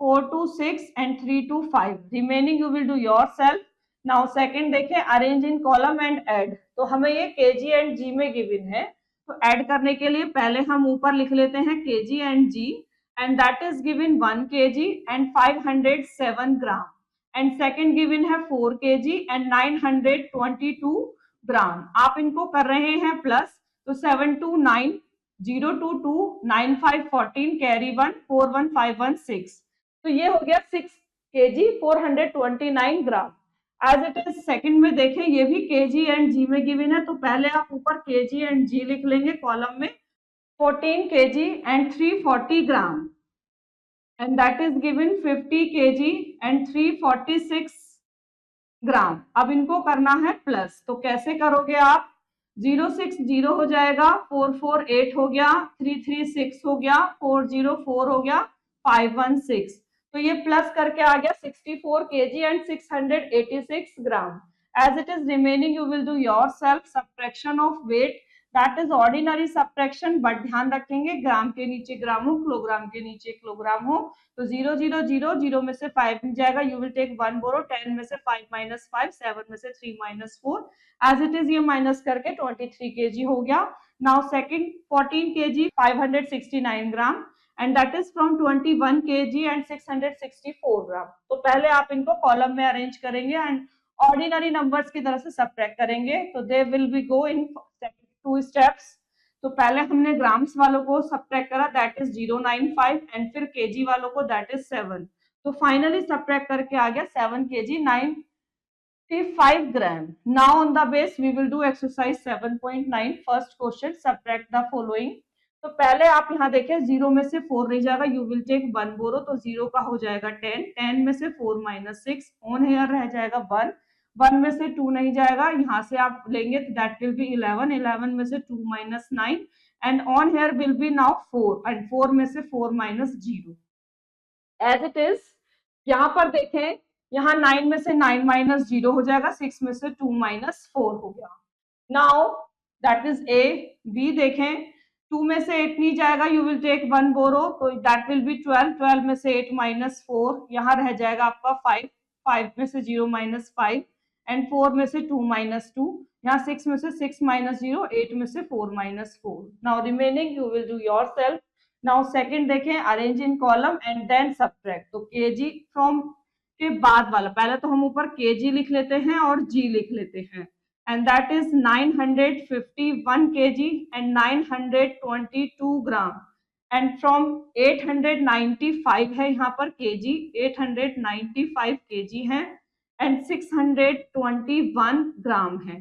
[SPEAKER 1] 426 and 325, remaining you will do yourself. Now second देखें arrange in column and add, तो हमें ये केजी एंड जी में गिवन है, तो ऐड करने के लिए पहले हम ऊपर लिख लेते हैं kg and g, and that is given 1 kg and 507 gram, and second given है 4 kg एंड 922 ग्राम। आप इनको कर रहे हैं प्लस, तो 729 022 9514 कैरी 1 41516, तो ये हो गया 6 kg 429 gram. As it is second में देखें, ये भी केजी एंड जी में गिवन है, तो पहले आप ऊपर केजी एंड जी लिख लेंगे कॉलम में, 14 KG and 340 gram, and that is given 50 KG and 346 ग्राम। अब इनको करना है प्लस, तो कैसे करोगे आप, 060 हो जाएगा, 448 हो गया, 336 हो गया, 404 हो गया, 516, तो ये प्लस करके आ गया 64 kg एंड 686 gram. As it is remaining you will do yourself subtraction of weight, that is ordinary subtraction, but ध्यान रखेंगे ग्राम के नीचे ग्राम हो, किलोग्राम के नीचे किलोग्राम हो। तो 0 0 0 0 में से 5 मिल जाएगा, यू विल टेक 1 बोरो, 10 में से 5 माइनस 5, 7 में से 3 माइनस 4, एज इट इज ये माइनस करके 23 kg हो गया। Now second 14 kg 569 gram, and that is from 21 kg and 664 ग्राम। तो पहले आप इनको कॉलम में अरेंज करेंगे एंड ऑर्डिनरी नंबर्स की तरह से सब्ट्रैक्ट करेंगे, तो they will be go in 2 steps. तो पहले हमने ग्राम्स वालों को सब्ट्रैक्ट करा, दैट इज 095, एंड फिर केजी वालों को दैट इज 7, तो फाइनली सब्ट्रैक्ट करके आ गया 7 kg 95 gram. Now on the base we will do exercise 7.9। First question, subtract the following. तो पहले आप यहाँ देखें 0 में से 4 नहीं जाएगा, यू विल टेक 1 बोरो, तो 0 का हो जाएगा 10, 10 में से 4 माइनस 6, ऑन हेयर रह जाएगा 1, 1 में से 2 नहीं जाएगा, यहाँ से आप लेंगे तो दैट विल बी 11, 11 में से 2 minus 9, and on here will be now 4, and 4 में से 4 माइनस 0। एज इट इज यहाँ पर देखें, यहाँ 9 में से 9 माइनस 0 हो जाएगा, 6 में से 2 माइनस 4 हो गया। Now that is A. B देखें, 2 में से 8 नहीं जाएगा, यू विल टेक 1 बोरो, तो दैट विल बी 12, 12 में से 8 माइनस 4, यहाँ रह जाएगा आपका 5, 5 में से 0 माइनस 5, एंड 4 में से 2 माइनस 2, यहाँ 6 में से 6 माइनस 0, 8 में से 4 minus 4. Now remaining you will do yourself. Now second देखें, arrange in column and then subtract. तो केजी फ्रॉम के बाद वाला, पहले तो हम ऊपर केजी लिख लेते हैं और जी लिख लेते हैं, and that is 951 kg and 922 gram. and from 895 है यहाँ पर kg, 895 kg है and 621 ग्राम है.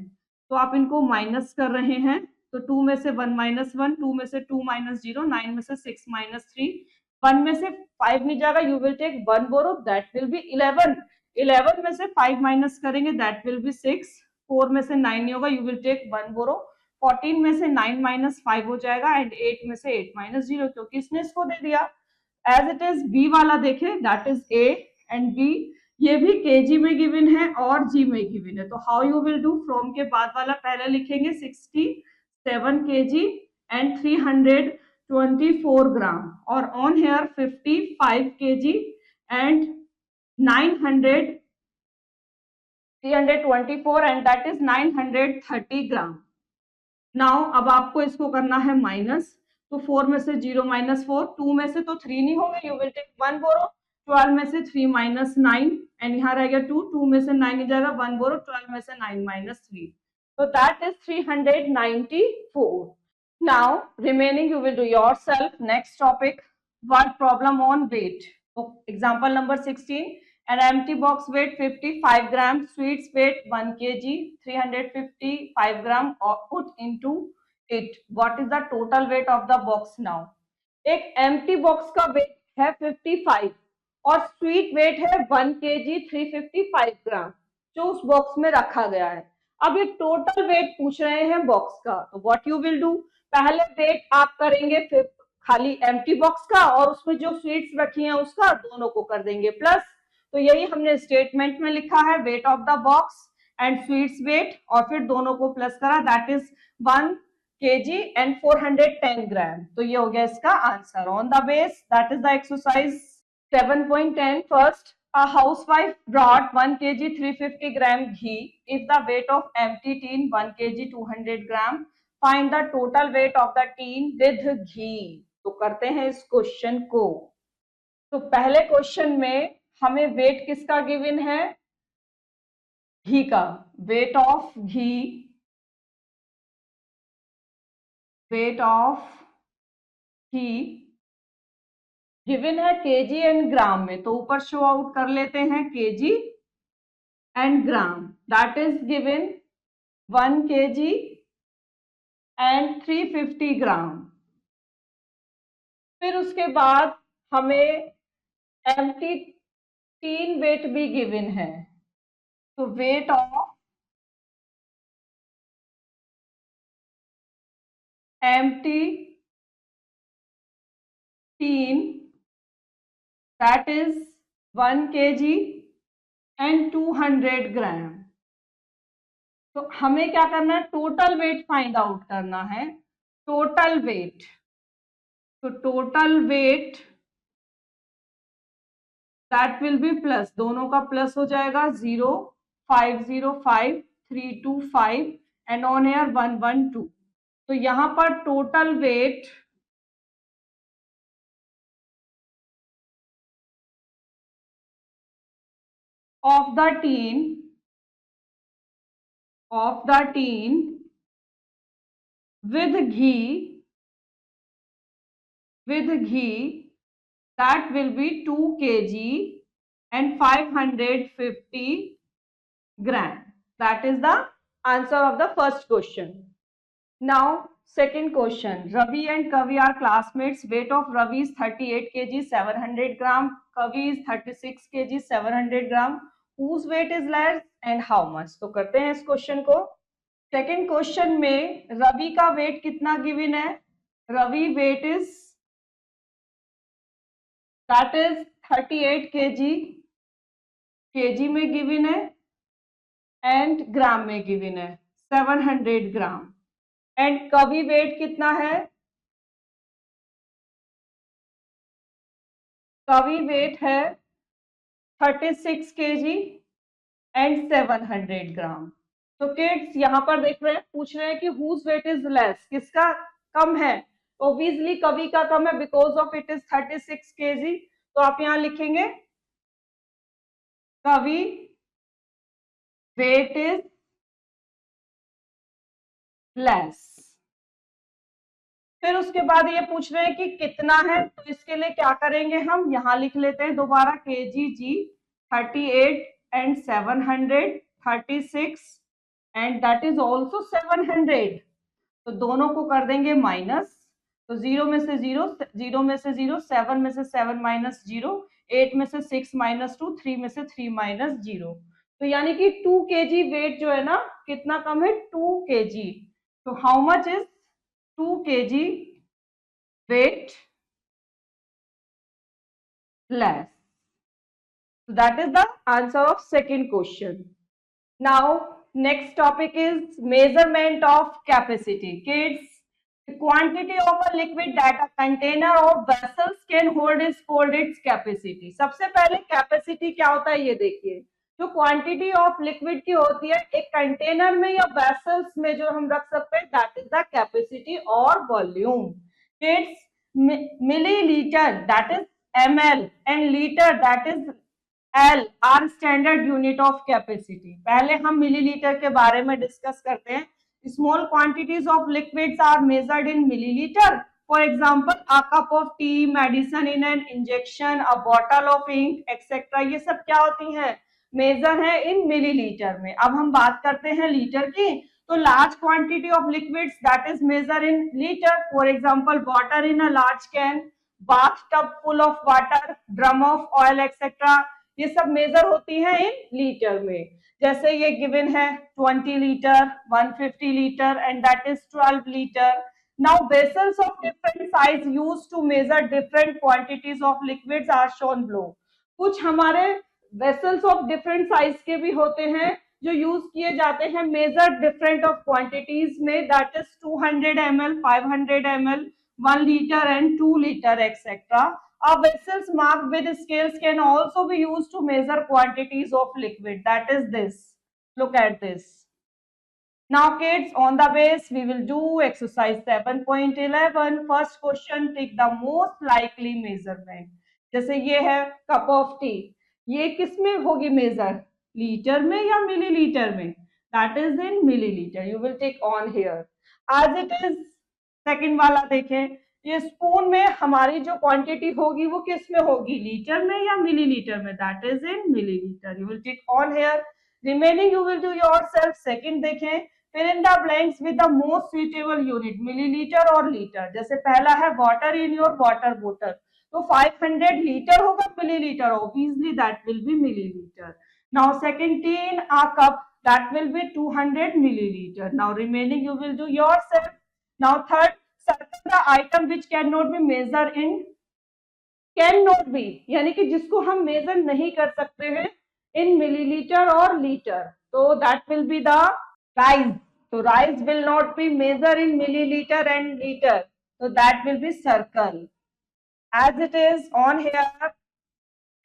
[SPEAKER 1] तो आप इनको माइनस कर रहे हैं, तो 2 में से 1 माइनस 1, 2 में से 2 माइनस 0, 9 में से 6 माइनस 3, 1 में से 5 नहीं जाएगा, you will take 1 borrow, that will be 11. 11 में से 5 माइनस करेंगे, दैट विल बी 6. 4 में से 9 नहीं होगा, यू विल टेक 1 बोरो. 14 में से 9 माइनस 5 हो जाएगा एंड 8 में से 8 माइनस 0, क्योंकि इसने इसको दे दिया. एज इट इज बी वाला देखें, that is A and B, ये भी केजी में गिवन है और जी में गिवन है. तो how you will do, from के बाद वाला पहले लिखेंगे 67 केजी एंड 324 ग्राम, और on here 55 KG and 324 and that is 930 gram. Now अब आपको इसको करना है माइनस, तो 4 में से 0 माइनस 4, 2 में से तो 3 नहीं होगा, यू विल टेक 1 बोरो. 12 में से 3 माइनस 9 एंड यहाँ रह गया 2, 2 में से 9 नहीं जाएगा, 1 बोरो. 12 में से 9 माइनस 3, तो that is 394. Now remaining you will do yourself. Next topic, word problem on weight. Example number 16. An empty box weight 55 gram, sweets weight 1 kg, 355 gram or put into it. What is the total weight of the box now? एक empty box का weight है 55 और sweet weight है 1 kg 355 ग्राम जो उस box में रखा गया है. अब ये टोटल वेट पूछ रहे हैं बॉक्स का, तो व्हाट यू विल डू, पहले वेट आप करेंगे फिर खाली एम्प्टी बॉक्स का और उसमें जो स्वीट्स रखी हैं उसका, दोनों को कर देंगे प्लस. तो यही हमने स्टेटमेंट में लिखा है, weight of the box and sweets weight, और फिर दोनों को प्लस करा, that is 1 kg and 410 gram. तो ये हो गया इसका answer. On the base, that is the exercise 7.10. First, a housewife brought 1 kg 350 gram ghee. If the weight of empty tin 1 kg 200 gram, find the total weight of the tin with ghee. तो करते हैं इस question को. तो पहले question में हमें wait किसका गिवन है, घी का. Weight of ghee, weight of ghee given है केजी एंड ग्राम में, तो ऊपर शो आउट कर लेते हैं KG and gram. That is given 1 kg and 350 ग्राम. फिर उसके बाद हमें एम्प्टी टीन वेट भी गिवन है, तो weight of empty tin, that is 1 kg and 200 ग्राम. तो हमें क्या करना है, टोटल वेट फाइंड आउट करना है. टोटल वेट, तो total weight that will B plus, दोनों का प्लस हो जाएगा, 0 505 325 एंड ऑन एयर 112. तो यहां पर total weight of the teen with ghee that will be 2 kg and 550 gram. That is the answer of the first question. Now second question, Ravi and Kavi are classmates. Weight of Ravi is 38 kg 700 gram, Kavi is 36 kg 700 gram. Whose weight is less and how much? तो करते हैं इस question को. Second question में रवि का wait कितना given है, Ravi weight is that is 38 kg, KG में गिवन है एंड ग्राम में गिवन है 700 ग्राम. एंड कवि वेट कितना है, कवि वेट है 36 kg and 700 ग्राम। तो किड्स यहाँ पर देख रहे हैं, पूछ रहे हैं कि whose weight is less, किसका कम है। ऑब्वियसली कवि का कम है, because of it is 36 kg। तो आप यहाँ लिखेंगे कवि वेट इज लेस। फिर उसके बाद ये पूछ रहे हैं कि कितना है, तो इसके लिए क्या करेंगे, हम यहाँ लिख लेते हैं दोबारा kg 38 and 700 36 and that is also 700। तो दोनों को कर देंगे माइनस। तो जीरो में से जीरो, जीरो में से जीरो, 7 में से 7 माइनस जीरो, 8 में से 6 माइनस 2, 3 में से 3 माइनस जीरो। तो यानी कि 2 kg वेट जो है ना, कितना कम है, 2 kg। तो how much is 2 kg weight less? So that is the answer of second question. Now next topic is measurement of capacity. Kids, the quantity of a liquid that a container or vessels can hold is called its capacity. सबसे पहले capacity क्या होता है ये देखिए। जो quantity of liquid की होती है एक कंटेनर में या वेसल्स में जो हम रख सकते हैं, दैट इज द कैपेसिटी और volume. Kids, millilitre that is ml and litre that is L are standard unit of capacity. पहले हम मिलीलीटर के बारे में डिस्कस करते हैं। Small quantities of liquids are measured in millilitre. For example a cup of tea, medicine in an injection, a bottle of ink etcetera, ये सब क्या होती हैं, मेजर है इन मिलीलीटर में। अब हम बात करते हैं लीटर की। तो large quantity of liquids that is measure in litre. For example water in a large can, bath tub full of water, drum of oil etcetera, ये सब मेजर होती है इन लीटर में। जैसे ये गिवन है 20 litre, 150 litre and that is 12 litre. Now vessels of different size used to measure different quantities of liquids are shown below. कुछ हमारे वेसल्स ऑफ डिफरेंट साइज के भी होते हैं जो यूज किए जाते हैं मेजर डिफरेंट ऑफ क्वांटिटीज में, that is 200 ml, 500 ml, 1 liter and 2 liter etc. Vessels marked with scales can also be used to measure quantities of liquid, that is this. Look at this. Now kids, on the base we will do exercise 7.11. First question, take the most likely measurement. जैसे ये है cup of T, ये किस में होगी major, litre में या millilitre में, that is in millilitre. You will take on here as it is. Second वाला देखें, ये स्पून में हमारी जो क्वांटिटी होगी वो किस में होगी, लीटर में या मिलीलीटर में, that is in millilitre. You will take on here. Remaining you will do yourself. Second देखें, fill in the blanks with the most suitable unit, millilitre और लीटर। जैसे पहला है वाटर इन योर वाटर बोतल, तो 500 litre होगा millilitre, obviously that will B millilitre. Now second, T in a cup, that will be 200 milliliter. Now remaining you will do yourself. Now third, circle the item which cannot be measured in, cannot be यानी कि जिसको हम major नहीं कर सकते हैं इन millilitre और litre, तो that will be the rice. So rice will not be measured in milliliter and liter, so that will be circle. As it is on here,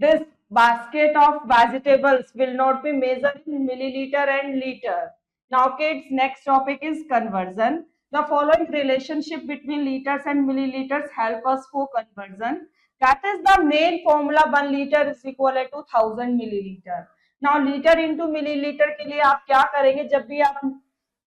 [SPEAKER 1] this basket of vegetables will not be measured in milliliter and liter. Now kids, next topic is conversion. The following relationship between liters and milliliters help us for conversion. That is the main formula, 1 liter is equal to 1000 milliliter. Now liter into milliliter के लिए आप क्या करेंगे, जब भी आप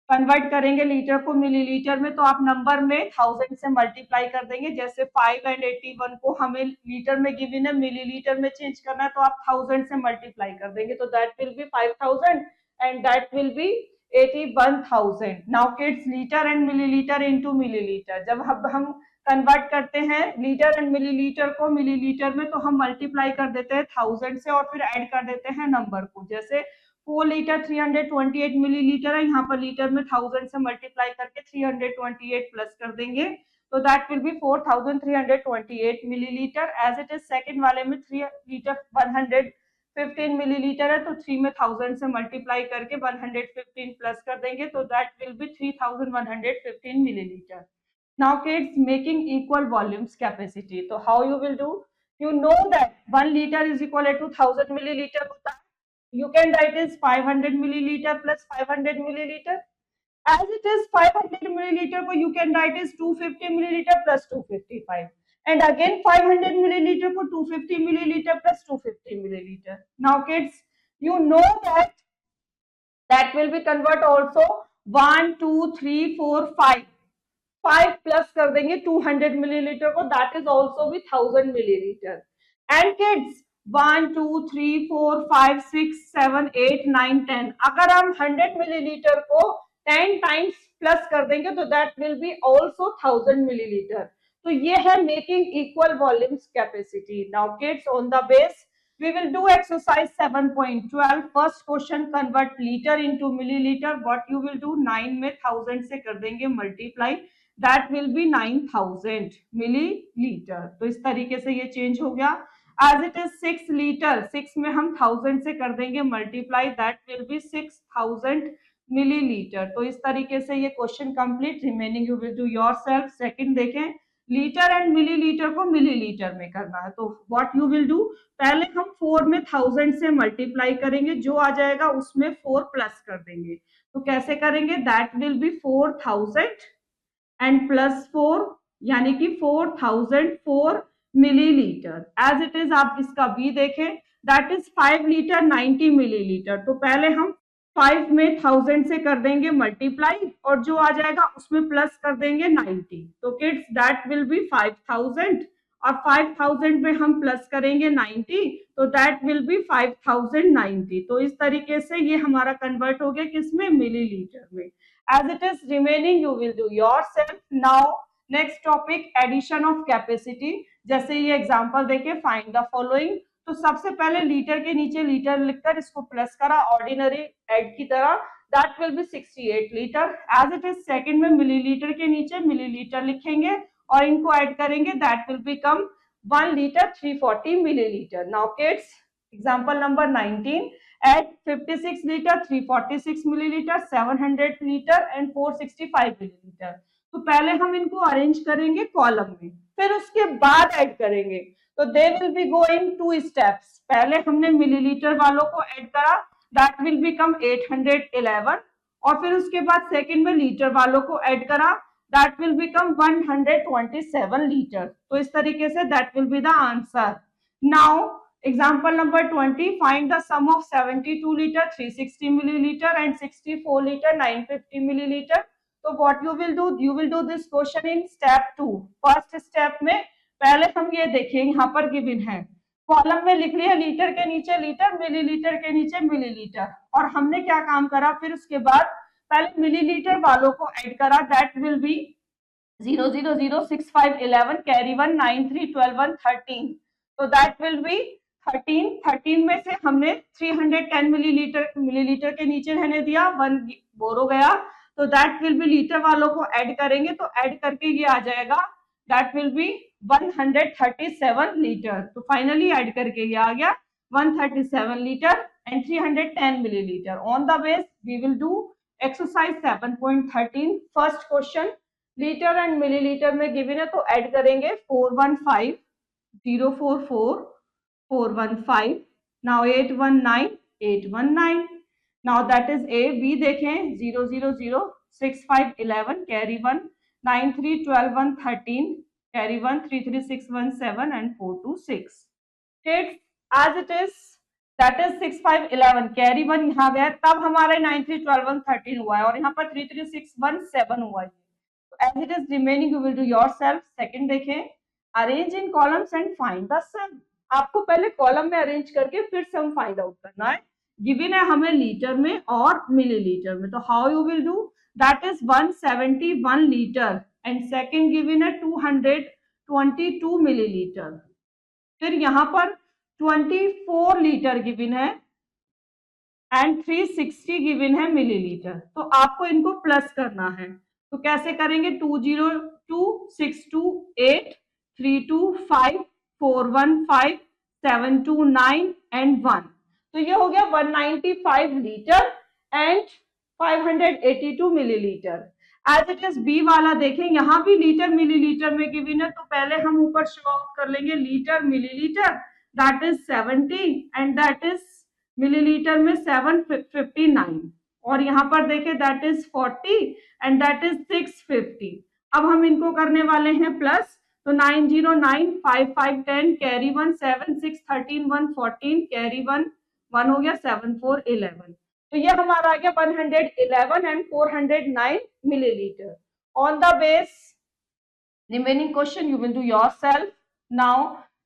[SPEAKER 1] convert करेंगे litre को मिलीलीटर में, तो आप नंबर में 1000 से मल्टीप्लाई कर देंगे। जैसे 5 and 81 को हमें लीटर में गिवन है, मिलीलीटर में चेंज करना है, तो आप 1000 से मल्टीप्लाई कर देंगे, तो that will be 5000 and that will B 81000। Now kids, litre and millilitre into millilitre, जब हम कन्वर्ट करते हैं लीटर एंड मिलीलीटर को मिलीलीटर में, तो हम मल्टीप्लाई कर देते हैं 1000 से और फिर ऐड कर देते हैं नंबर को। जैसे 4 लीटर 328 मिलीलीटर है, यहाँ पर लीटर में 1000 से मल्टीप्लाई करके 328 प्लस कर देंगे, तो that will be 4328 millilitre. As it is second वाले में 3 लीटर 115 मिलीलीटर है, तो 3 में 1000 से मल्टीप्लाई करके 115 प्लस कर देंगे, तो that will be 3115 millilitre. Now kids, making equal volumes capacity, तो how you will do, you know that 1 liter is equal to 1000 milliliter होता है, you can write is 500 milliliter plus 500 milliliter. As it is 500 milliliter को you can write is 250 milliliter plus 255, and again 500 milliliter को 250 milliliter plus 250 milliliter. Now kids, you know that will be convert also 1 2 3 4 5 5 plus कर देंगे 200 milliliter को, that is also भी 1000 milliliter. And kids 1 2 3 4 5 6 7 8 9 10, अगर हम 100 milliliter को 10 times plus कर देंगे तो that will be also 1000 milliliter. तो ये है making equal volumes capacity. Now kids, on the base we will do exercise 7.12. First question, convert liter into milliliter. What you will do, 9 में 1000 से कर देंगे multiply, that will be 9000 milliliter. तो इस तरीके से ये change हो गया. As it is 6 liter, 6 में हम 1000 से कर देंगे multiply, that will be 6000 milliliter. तो इस तरीके से ये question complete. Remaining you will do yourself. Second देखें, लीटर एंड मिलीलीटर को मिलीलीटर में करना है, तो व्हाट यू विल डू, पहले हम 4 में 1000 से मल्टीप्लाई करेंगे, जो आ जाएगा उसमें 4 प्लस कर देंगे. तो कैसे करेंगे, that will B 4000 and plus 4, यानी कि 4004 मिलीलीटर. एज इट इज आप इसका बी देखें, दैट इज 5 लीटर 90 मिलीलीटर. तो पहले हम 5 में 1000 से कर देंगे मल्टीप्लाई, और जो आ जाएगा उसमें प्लस कर देंगे 90. तो किड्स दैट विल बी 5000, और 5000 में हम प्लस करेंगे 90, तो दैट विल बी 5090. तो इस तरीके से ये हमारा कन्वर्ट हो गया किसमें, मिलीलीटर में. As it is remaining you will do yourself. Now next topic, addition of capacity. जैसे ये एग्जांपल देके फाइंड द फॉलोइंग. तो सबसे पहले लीटर के नीचे लीटर लिखकर इसको प्लस करा ऑर्डिनरी ऐड की तरह, that will be 68 litre. As it is second में मिलीलीटर के नीचे मिलीलीटर लिखेंगे और इनको ऐड करेंगे, that will become 1 litre 340 millilitre. Now kids, example number 19, add 56 liter 346 milliliter 700 liter and 465 milliliter. तो पहले हम इनको अरेंज करेंगे कॉलम में, फिर उसके बाद ऐड करेंगे. तो they will be going 2 steps. पहले हमने मिलीलीटर वालों को ऐड करा, दैट विल बिकम 811, और फिर उसके बाद सेकंड में लीटर वालों को ऐड करा, दैट विल बिकम 127 लीटर. तो इस तरीके say that will be the answer. Now example number 20, find the sum of 72 liter 360 milliliter and 64 liter 950 milliliter. So what you will do this question in step 2. First step में पहले हम ये देखें, यहाँ पर गिवन है, कॉलम में लिख लिया लीटर के नीचे लीटर, मिलीलीटर के नीचे मिलीलीटर, और हमने क्या काम करा, फिर उसके बाद पहले मिलीलीटर वालों को ऐड करा, दैट विल बी 0 0 0 6 5 11 कैरी 1 9 3 12 1 13. तो दैट विल बी 13 में से हमने 310 मिलीलीटर के नीचे रहने दिया, 1 बोर हो गया, तो दैट विल बी लीटर वालों को ऐड करेंगे, तो ऐड करके ये आ जाएगा, दैट विल बी 137 लीटर. तो फाइनली ऐड करके ये आ गया 137 litre and 310 millilitre. On the base we will do exercise 7.13. First question, litre and millilitre में गिवन है, तो ऐड करेंगे 415 044 415. Now 819 819. Now that is A. B देखें, 0 0 0 6 5 11 carry 1 9 3 12 1 13 carry 1 3 3 6 1 7 and 4 2 6. Kids, as it is, that is 6 5 11 carry 1 यहाँ गया, तब हमारे 9 3 12 1 13 हुआ है, और यहाँ पर 3 3 6 1 7 हुआ है. So as it is remaining you will do yourself. Second देखें, arrange in columns and find the sum. आपको पहले कॉलम में अरेंज करके फिर सम फाइंड आउट करना है. गिवन है हमें लीटर में और मिलीलीटर में, तो how you will do, that is 171 litre and second given है 222 मिलीलीटर. फिर यहाँ पर 24 लीटर गिवन है एंड 360 गिवन है मिलीलीटर. तो आपको इनको प्लस करना है, तो कैसे करेंगे, 202 628 325 415 729 एंड 1. तो ये हो गया 195 litre and 582 millilitre. As it is B वाला देखें, यहाँ भी लीटर मिलीलीटर में गिवन है, तो पहले हम ऊपर शो आउट कर लेंगे litre millilitre, that is 70 and that is millilitre में 759, और यहाँ पर देखें that is 40 and that is 650। अब हम इनको करने वाले हैं प्लस, तो 909 5 5 10 कैरी 1 7 6 13 1 14 कैरी 1 1 हो गया 7 4 11। तो ये हमारा आ गया 111 and 409 millilitre. On the base remaining question you will do yourself. Now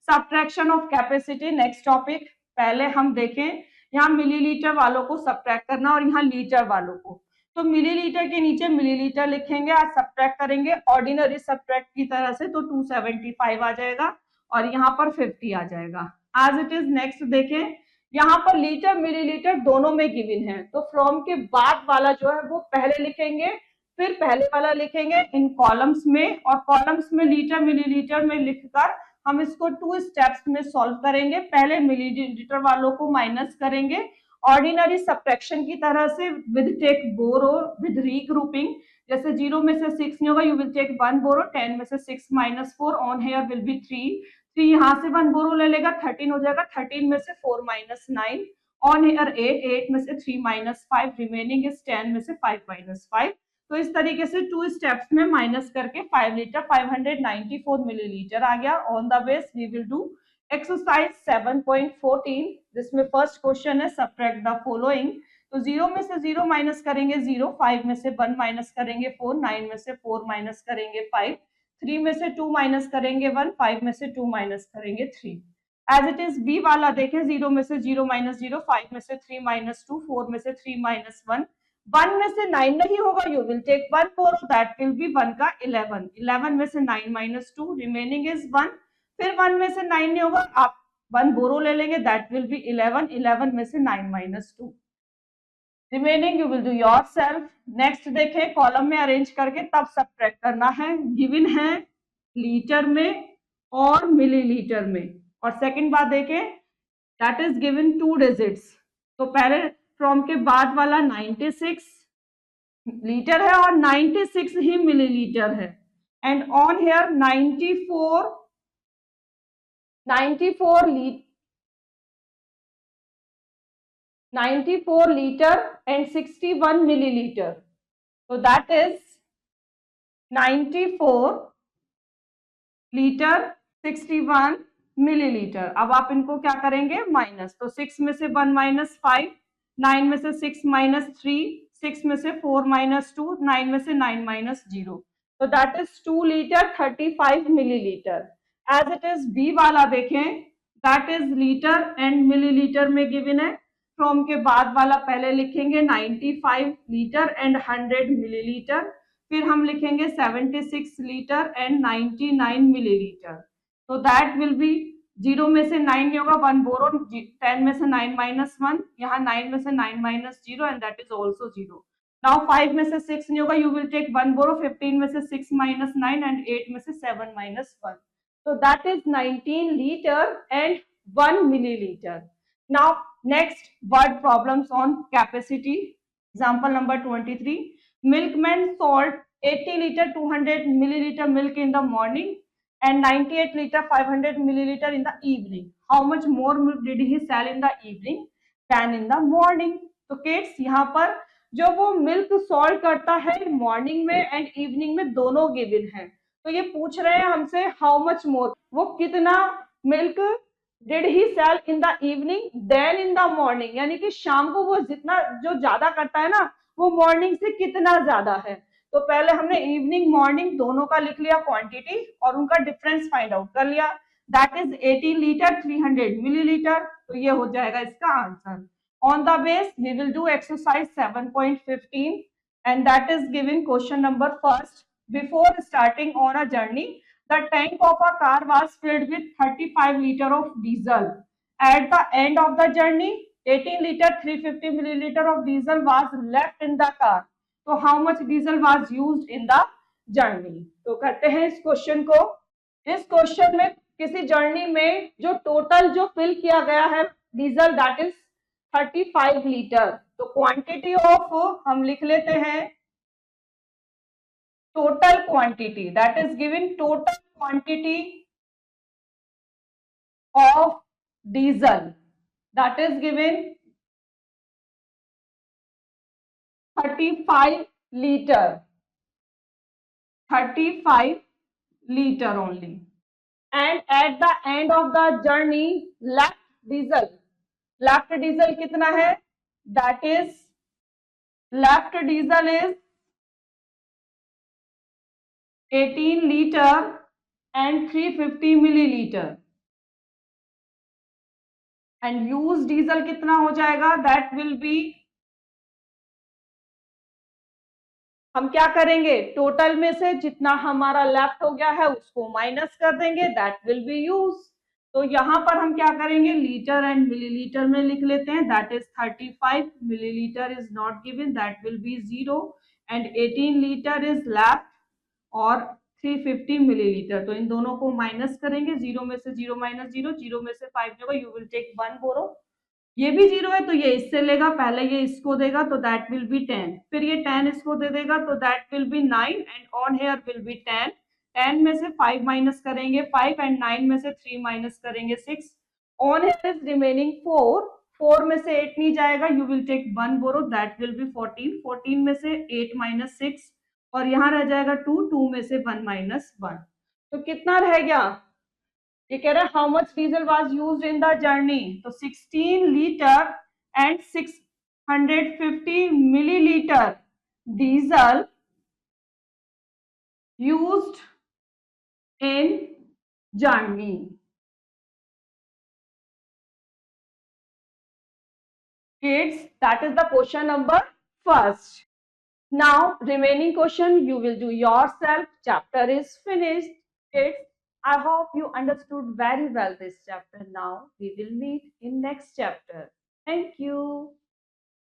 [SPEAKER 1] subtraction of capacity, next topic। पहले हम देखें यहाँ मिलीलीटर वालों को सब्ट्रैक्ट करना और यहाँ लीटर वालों को। तो मिलीलीटर के नीचे मिलीलीटर लिखेंगे, आज सब्ट्रैक्ट करेंगे ऑर्डिनरी सब्ट्रैक्ट की तरह से, तो 275 आ जाएगा और यहाँ पर 50 आ जाएगा एज इट इज। नेक्स्ट देखें, यहाँ पर लीटर मिलीलीटर दोनों में गिवन है, तो फ्रॉम के बाद वाला जो है वो पहले लिखेंगे, फिर पहले वाला लिखेंगे इन कॉलम्स में, और कॉलम्स में लीटर मिलीलीटर में लिखकर हम इसको 2 स्टेप्स में सॉल्व करेंगे। पहले मिलीलीटर वालों को माइनस करेंगे ऑर्डिनरी सब्ट्रैक्शन की तरह से with take borrow with regrouping. जैसे 0 में से 6 नहीं होगा, यू विल टेक 1 बोरो, 10 में से 6 minus 4 on here will be 3 यहाँ से 1 बोरो ले लेगा, 13 हो जाएगा, 13 में से 4 माइनस 9 ऑन हेयर 8 में से 3 माइनस 5 रिमेनिंग इज 10 में से 5 माइनस 5। तो इस तरीके से 2 स्टेप्स में माइनस करके 5 लीटर 594 मिलीलीटर आ गया। On the base we will do exercise 7.14 जिसमें फर्स्ट क्वेश्चन है सब्ट्रैक्ट द फॉलोइंग। तो 0 में से 0 माइनस करेंगे 0, 5 में से 1 माइनस करेंगे 4, 9 में से 4 माइनस करेंगे 5, 3 में से 2 माइनस करेंगे 1, 5 में से 2 माइनस करेंगे 3। एज इट इज बी वाला देखें, 0 में से 0 माइनस 0, 5 में से 3 माइनस 2, 4 में से 3 माइनस 1, 1 में से 9 नहीं होगा, you will take 1 4, that will be 1 का 11, 11 में से 9 माइनस 2 रिमेनिंग इज 1, फिर 1 में से 9 नहीं होगा, आप 1 बोरो ले लेंगे, दैट विल बी 11, 11 में से 9 minus 2 remaining you will do yourself. Next देखें, कॉलम में अरेंज करके तब सब्ट्रैक्ट करना है। गिवन है लीटर में और मिलीलीटर में, और सेकंड बात देखें दैट इज गिवन 2 डिजिट्स। तो पहले फ्रॉम के बाद वाला 96 लीटर है और 96 ही मिलीलीटर है, and on here 94 litre and 61 millilitre. तो दैट इज 94 लीटर 61 मिलीलीटर। अब आप इनको क्या करेंगे माइनस, तो 6 में से 1 माइनस 5, 9 में से 6 माइनस 3, 6 में से 4 माइनस 2, 9 में से 9 माइनस 0, तो that is 2 litre 35 millilitre. As it is B वाला देखें, that is litre and millilitre में गिवन है, फ्रॉम के बाद वाला पहले लिखेंगे 95 लीटर एंड 100 मिलीलीटर, फिर हम लिखेंगे 76 लीटर एंड 99 मिलीलीटर। तो दैट विल बी 0 में से 9 नहीं होगा, 1 बोरो, 10 में से 9 माइनस 1, यहाँ 9 में से 9 minus 0 and that is also 0। Now 5 में से 6 नहीं होगा, यू विल टेक 1 बोरो, 15 में से 6 माइनस 9 एंड 8 में से 7 minus 1। So that is 19 liter and 1 milliliter. Now next word problems on capacity. Example number 23. Milkman sold 80 liter 200 milliliter milk in the morning and 98 liter 500 milliliter in the evening. How much more milk did he sell in the evening than in the morning? तो kids यहाँ पर जो वो milk salt करता है morning में and evening में दोनों गिवन है, तो ये पूछ रहे हैं हमसे हाउ मच मोर, वो कितना milk did he sell in the evening then in the morning, यानी कि शाम को वो जितना जो ज्यादा करता है ना वो मॉर्निंग से कितना ज्यादा है। तो पहले हमने इवनिंग मॉर्निंग दोनों का लिख लिया क्वांटिटी और उनका डिफरेंस फाइंड आउट कर लिया, दैट इज 18 लीटर 300 मिलीलीटर। तो ये हो जाएगा इसका answer. On the base we will do exercise 7.15 and that is given question number first. Before starting on a journey, the tank of a car was filled with 35 liter of diesel. At the end of the journey, 18 liter 350 milliliter of diesel was left in the car. So how much diesel was used in the journey? तो करते हैं इस question को। इस question में किसी journey में जो टोटल जो फिल किया गया है डीजल दैट इज 35 लीटर। तो क्वांटिटी ऑफ हम लिख लेते हैं total quantity, that is given total quantity of diesel, that is given 35 liter. 35 liter only. And at the end of the journey, left diesel. Left diesel कितना है? That is, left diesel is 18 liter and 350 milliliter. And used diesel कितना हो जाएगा? That will be, हम क्या करेंगे? Total में से जितना हमारा लेफ्ट हो गया है उसको माइनस कर देंगे, दैट विल बी यूज. तो यहां पर हम क्या करेंगे? लीटर एंड मिलीलीटर में लिख लेते हैं. That is 35 millilitre is not given, that will B 0 and 18 litre is left और 350 मिलीलीटर. तो इन दोनों को माइनस करेंगे. 0 में से 0 माइनस 0, 0 में से 5 होगा. यू विल टेक 1 बोरो. ये भी 0 है तो ये इससे लेगा, पहले ये इसको देगा तो दैट विल बी 10, फिर ये 10 इसको दे देगा तो that will be 9 and on here will be 10. 10 में से 5 माइनस करेंगे 5 एंड 9 में से 3 माइनस करेंगे 6. On here is remaining 4. 4 में से 8 नहीं जाएगा. You will take 1 borrow, that will be 14. 14 में से 8 माइनस 6 और यहाँ रह जाएगा 2. 2 में से 1 माइनस 1. तो कितना रह गया? ये कह रहा है how much diesel was used in the journey. तो 16 litre and 650 millilitre diesel used in journey. Kids, that is the question number first. Now remaining question you will do yourself. Chapter is finished. Kids, I hope you understood very well this chapter. Now we will meet in next chapter. Thank you.